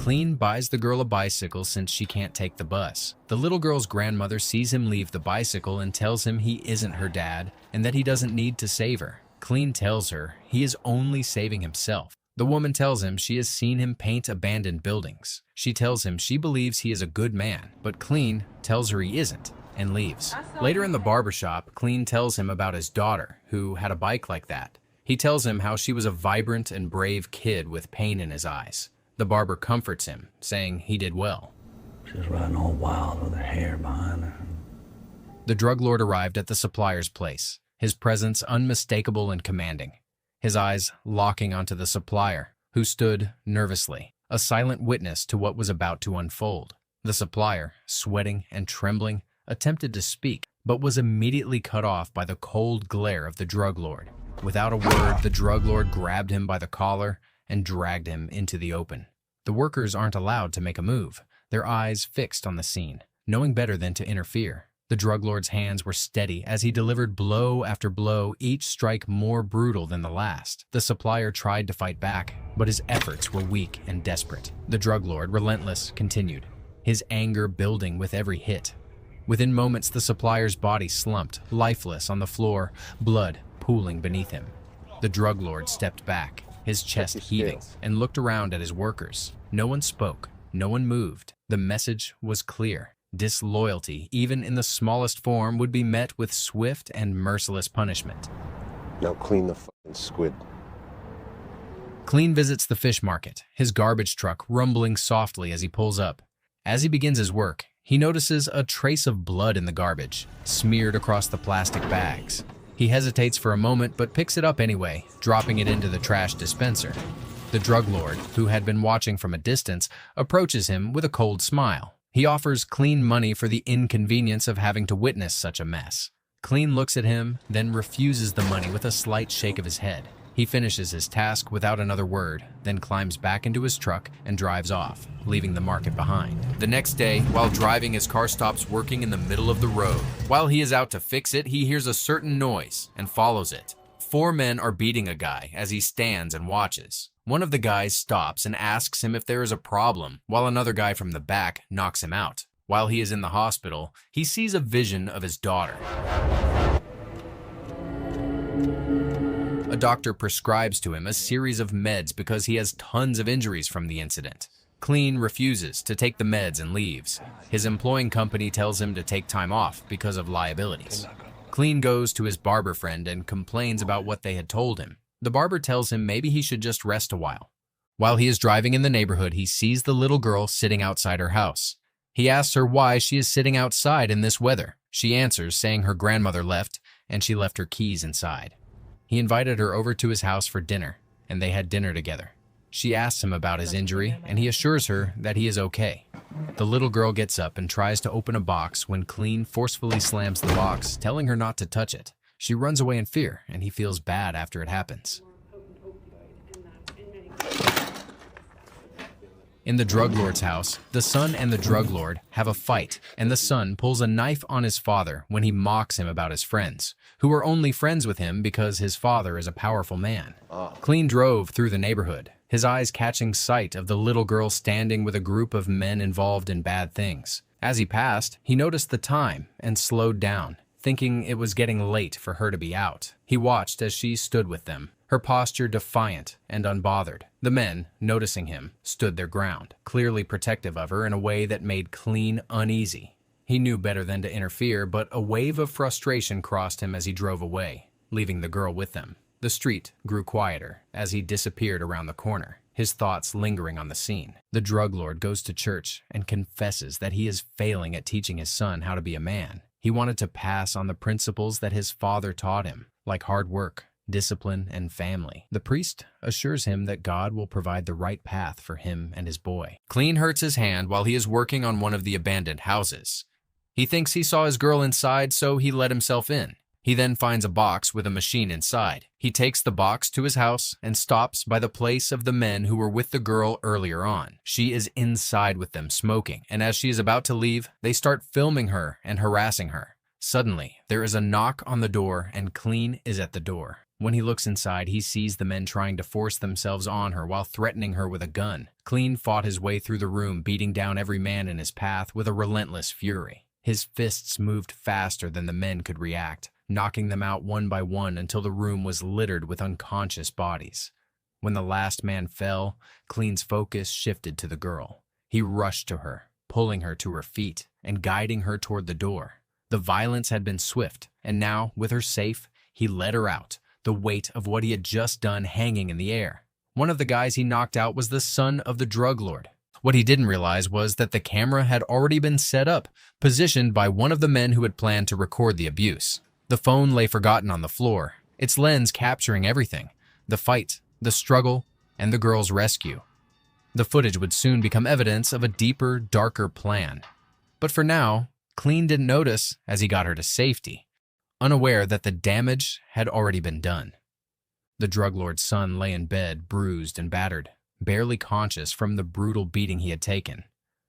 H: Clean buys the girl a bicycle since she can't take the bus. The little girl's grandmother sees him leave the bicycle and tells him he isn't her dad and that he doesn't need to save her. Clean tells her he is only saving himself. The woman tells him she has seen him paint abandoned buildings. She tells him she believes he is a good man, but Clean tells her he isn't and leaves. Later in the barbershop, Clean tells him about his daughter, who had a bike like that. He tells him how she was a vibrant and brave kid with pain in his eyes. The barber comforts him, saying he did well.
B: She was riding all wild with her hair behind her.
H: The drug lord arrived at the supplier's place, his presence unmistakable and commanding. His eyes locking onto the supplier, who stood nervously, a silent witness to what was about to unfold. The supplier, sweating and trembling, attempted to speak, but was immediately cut off by the cold glare of the drug lord. Without a word, the drug lord grabbed him by the collar and dragged him into the open. The workers aren't allowed to make a move, their eyes fixed on the scene, knowing better than to interfere. The drug lord's hands were steady as he delivered blow after blow, each strike more brutal than the last. The supplier tried to fight back, but his efforts were weak and desperate. The drug lord, relentless, continued, his anger building with every hit. Within moments, the supplier's body slumped, lifeless on the floor, blood pooling beneath him. The drug lord stepped back, his chest heaving, and looked around at his workers. No one spoke, no one moved. The message was clear. Disloyalty, even in the smallest form, would be met with swift and merciless punishment.
G: Now clean the fucking squid.
H: Clean visits the fish market, his garbage truck rumbling softly as he pulls up. As he begins his work, he notices a trace of blood in the garbage, smeared across the plastic bags. He hesitates for a moment but picks it up anyway, dropping it into the trash dispenser. The drug lord, who had been watching from a distance, approaches him with a cold smile. He offers Clean money for the inconvenience of having to witness such a mess. Clean looks at him, then refuses the money with a slight shake of his head. He finishes his task without another word, then climbs back into his truck and drives off, leaving the market behind. The next day, while driving, his car stops working in the middle of the road. While he is out to fix it, he hears a certain noise and follows it. 4 men are beating a guy as he stands and watches. One of the guys stops and asks him if there is a problem, while another guy from the back knocks him out. While he is in the hospital, he sees a vision of his daughter. A doctor prescribes to him a series of meds because he has tons of injuries from the incident. Clean refuses to take the meds and leaves. His employing company tells him to take time off because of liabilities. Clean goes to his barber friend and complains about what they had told him. The barber tells him maybe he should just rest a while. While he is driving in the neighborhood, he sees the little girl sitting outside her house. He asks her why she is sitting outside in this weather. She answers, saying her grandmother left and she left her keys inside. He invited her over to his house for dinner, and they had dinner together. She asks him about his injury, and he assures her that he is okay. The little girl gets up and tries to open a box when Clean forcefully slams the box, telling her not to touch it. She runs away in fear, and he feels bad after it happens. In the drug lord's house, the son and the drug lord have a fight, and the son pulls a knife on his father when he mocks him about his friends, who are only friends with him because his father is a powerful man. Clean drove through the neighborhood, his eyes catching sight of the little girl standing with a group of men involved in bad things. As he passed, he noticed the time and slowed down, thinking it was getting late for her to be out. He watched as she stood with them, her posture defiant and unbothered. The men, noticing him, stood their ground, clearly protective of her in a way that made Clean uneasy. He knew better than to interfere, but a wave of frustration crossed him as he drove away, leaving the girl with them. The street grew quieter as he disappeared around the corner, his thoughts lingering on the scene. The drug lord goes to church and confesses that he is failing at teaching his son how to be a man. He wanted to pass on the principles that his father taught him, like hard work, discipline, and family. The priest assures him that God will provide the right path for him and his boy. Clean hurts his hand while he is working on one of the abandoned houses. He thinks he saw his girl inside, so he let himself in. He then finds a box with a machine inside. He takes the box to his house and stops by the place of the men who were with the girl earlier on. She is inside with them smoking, and as she is about to leave, they start filming her and harassing her. Suddenly, there is a knock on the door and Clean is at the door. When he looks inside, he sees the men trying to force themselves on her while threatening her with a gun. Clean fought his way through the room, beating down every man in his path with a relentless fury. His fists moved faster than the men could react, knocking them out one by one until the room was littered with unconscious bodies. When the last man fell, Clean's focus shifted to the girl. He rushed to her, pulling her to her feet and guiding her toward the door. The violence had been swift, and now, with her safe, he led her out, the weight of what he had just done hanging in the air. One of the guys he knocked out was the son of the drug lord. What he didn't realize was that the camera had already been set up, positioned by one of the men who had planned to record the abuse. The phone lay forgotten on the floor, its lens capturing everything: the fight, the struggle, and the girl's rescue. The footage would soon become evidence of a deeper, darker plan. But for now, Clean didn't notice as he got her to safety, unaware that the damage had already been done. The drug lord's son lay in bed, bruised and battered, barely conscious from the brutal beating he had taken.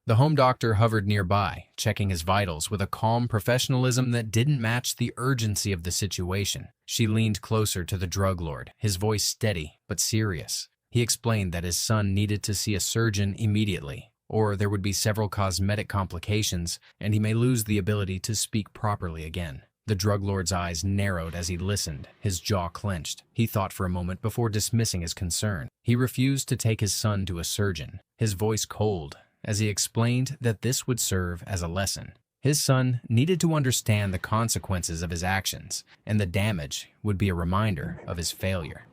H: The home doctor hovered nearby, checking his vitals with a calm professionalism that didn't match the urgency of the situation. She leaned closer to the drug lord, his voice steady but serious. He explained that his son needed to see a surgeon immediately, or there would be several cosmetic complications and he may lose the ability to speak properly again. The drug lord's eyes narrowed as he listened, his jaw clenched. He thought for a moment before dismissing his concern. He refused to take his son to a surgeon, his voice cold, as he explained that this would serve as a lesson. His son needed to understand the consequences of his actions, and the damage would be a reminder of his failure.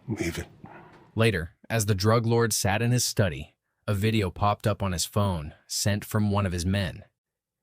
J: Leave it.
H: Later, as the drug lord sat in his study, a video popped up on his phone, sent from one of his men.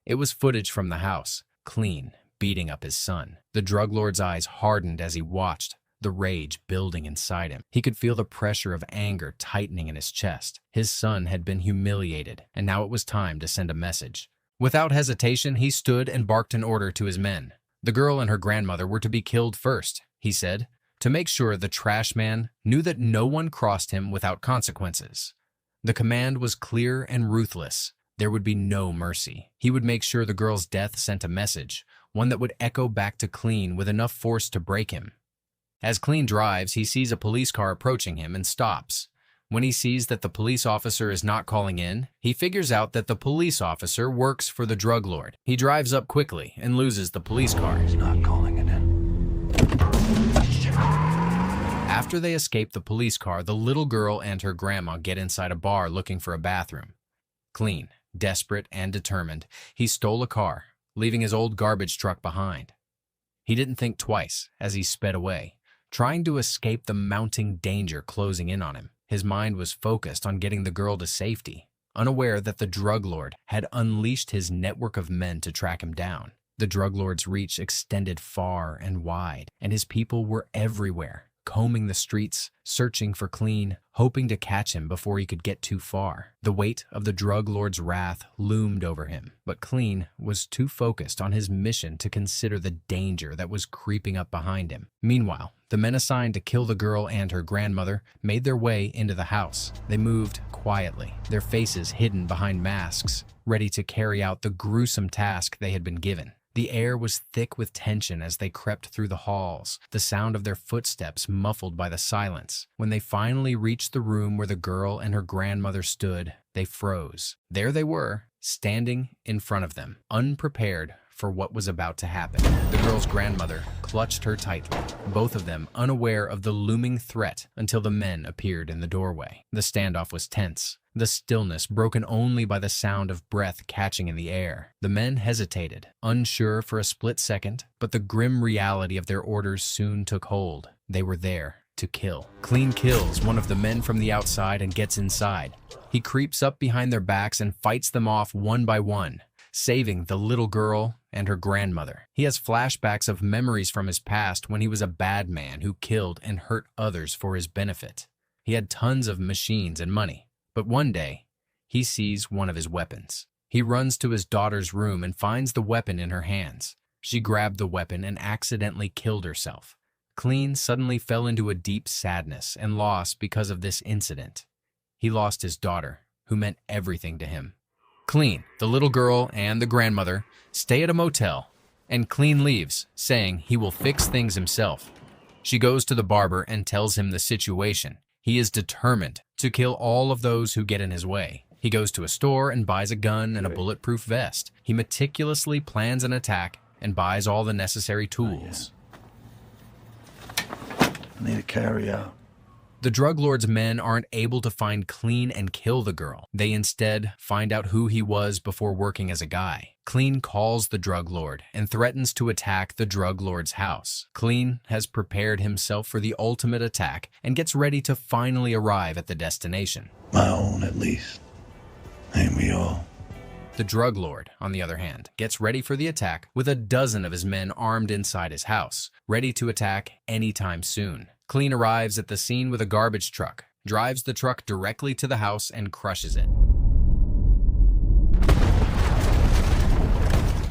H: It was footage from the house, Clean beating up his son. The drug lord's eyes hardened as he watched, the rage building inside him. He could feel the pressure of anger tightening in his chest. His son had been humiliated, and now it was time to send a message. Without hesitation, he stood and barked an order to his men. The girl and her grandmother were to be killed first, he said, to make sure the trash man knew that no one crossed him without consequences. The command was clear and ruthless. There would be no mercy. He would make sure the girl's death sent a message, one that would echo back to Clean with enough force to break him. As Clean drives, he sees a police car approaching him and stops. When he sees that the police officer is not calling in, he figures out that the police officer works for the drug lord. He drives up quickly and loses the police car.
B: He's not calling it in.
H: After they escape the police car, the little girl and her grandma get inside a bar looking for a bathroom. Clean, desperate and determined, he stole a car, leaving his old garbage truck behind. He didn't think twice as he sped away, trying to escape the mounting danger closing in on him. His mind was focused on getting the girl to safety, unaware that the drug lord had unleashed his network of men to track him down. The drug lord's reach extended far and wide, and his people were everywhere, combing the streets, searching for Clean, hoping to catch him before he could get too far. The weight of the drug lord's wrath loomed over him, but Clean was too focused on his mission to consider the danger that was creeping up behind him. Meanwhile, the men assigned to kill the girl and her grandmother made their way into the house. They moved quietly, their faces hidden behind masks, ready to carry out the gruesome task they had been given. The air was thick with tension as they crept through the halls, the sound of their footsteps muffled by the silence. When they finally reached the room where the girl and her grandmother stood, they froze. There they were, standing in front of them, unprepared for what was about to happen. The girl's grandmother clutched her tightly, both of them unaware of the looming threat until the men appeared in the doorway. The standoff was tense, the stillness broken only by the sound of breath catching in the air. The men hesitated, unsure for a split second, but the grim reality of their orders soon took hold. They were there to kill. Clean kills one of the men from the outside and gets inside. He creeps up behind their backs and fights them off one by one, saving the little girl and her grandmother. He has flashbacks of memories from his past when he was a bad man who killed and hurt others for his benefit. He had tons of machines and money, but one day, he sees one of his weapons. He runs to his daughter's room and finds the weapon in her hands. She grabbed the weapon and accidentally killed herself. Clean suddenly fell into a deep sadness and loss because of this incident. He lost his daughter, who meant everything to him. Clean, the little girl, and the grandmother stay at a motel, and Clean leaves, saying he will fix things himself. She goes to the barber and tells him the situation. He is determined to kill all of those who get in his way. He goes to a store and buys a gun and a bulletproof vest. He meticulously plans an attack and buys all the necessary tools.
B: I need to carry out.
H: The drug lord's men aren't able to find Clean and kill the girl. They instead find out who he was before working as a guy. Clean calls the drug lord and threatens to attack the drug lord's house. Clean has prepared himself for the ultimate attack and gets ready to finally arrive at the destination.
B: My own, at least. Ain't we all?
H: The drug lord, on the other hand, gets ready for the attack with a dozen of his men armed inside his house, ready to attack anytime soon. Clean arrives at the scene with a garbage truck, drives the truck directly to the house and crushes it.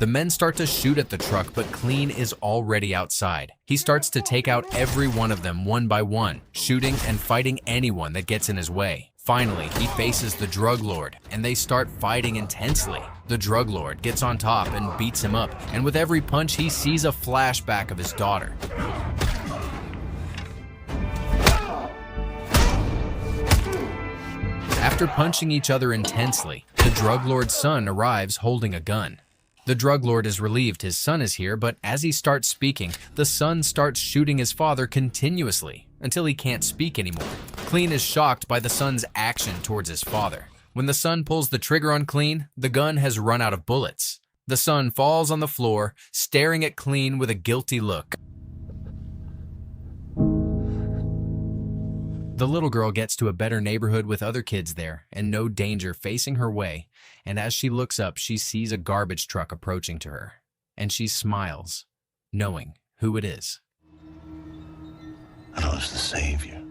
H: The men start to shoot at the truck, but Clean is already outside. He starts to take out every one of them one by one, shooting and fighting anyone that gets in his way. Finally, he faces the drug lord, and they start fighting intensely. The drug lord gets on top and beats him up, and with every punch, he sees a flashback of his daughter. After punching each other intensely, the drug lord's son arrives holding a gun. The drug lord is relieved his son is here, but as he starts speaking, the son starts shooting his father continuously until he can't speak anymore. Clean is shocked by the son's action towards his father. When the son pulls the trigger on Clean, the gun has run out of bullets. The son falls on the floor, staring at Clean with a guilty look. The little girl gets to a better neighborhood with other kids there and no danger facing her way, and as she looks up, she sees a garbage truck approaching to her, and she smiles, knowing who it is.
B: I was the savior.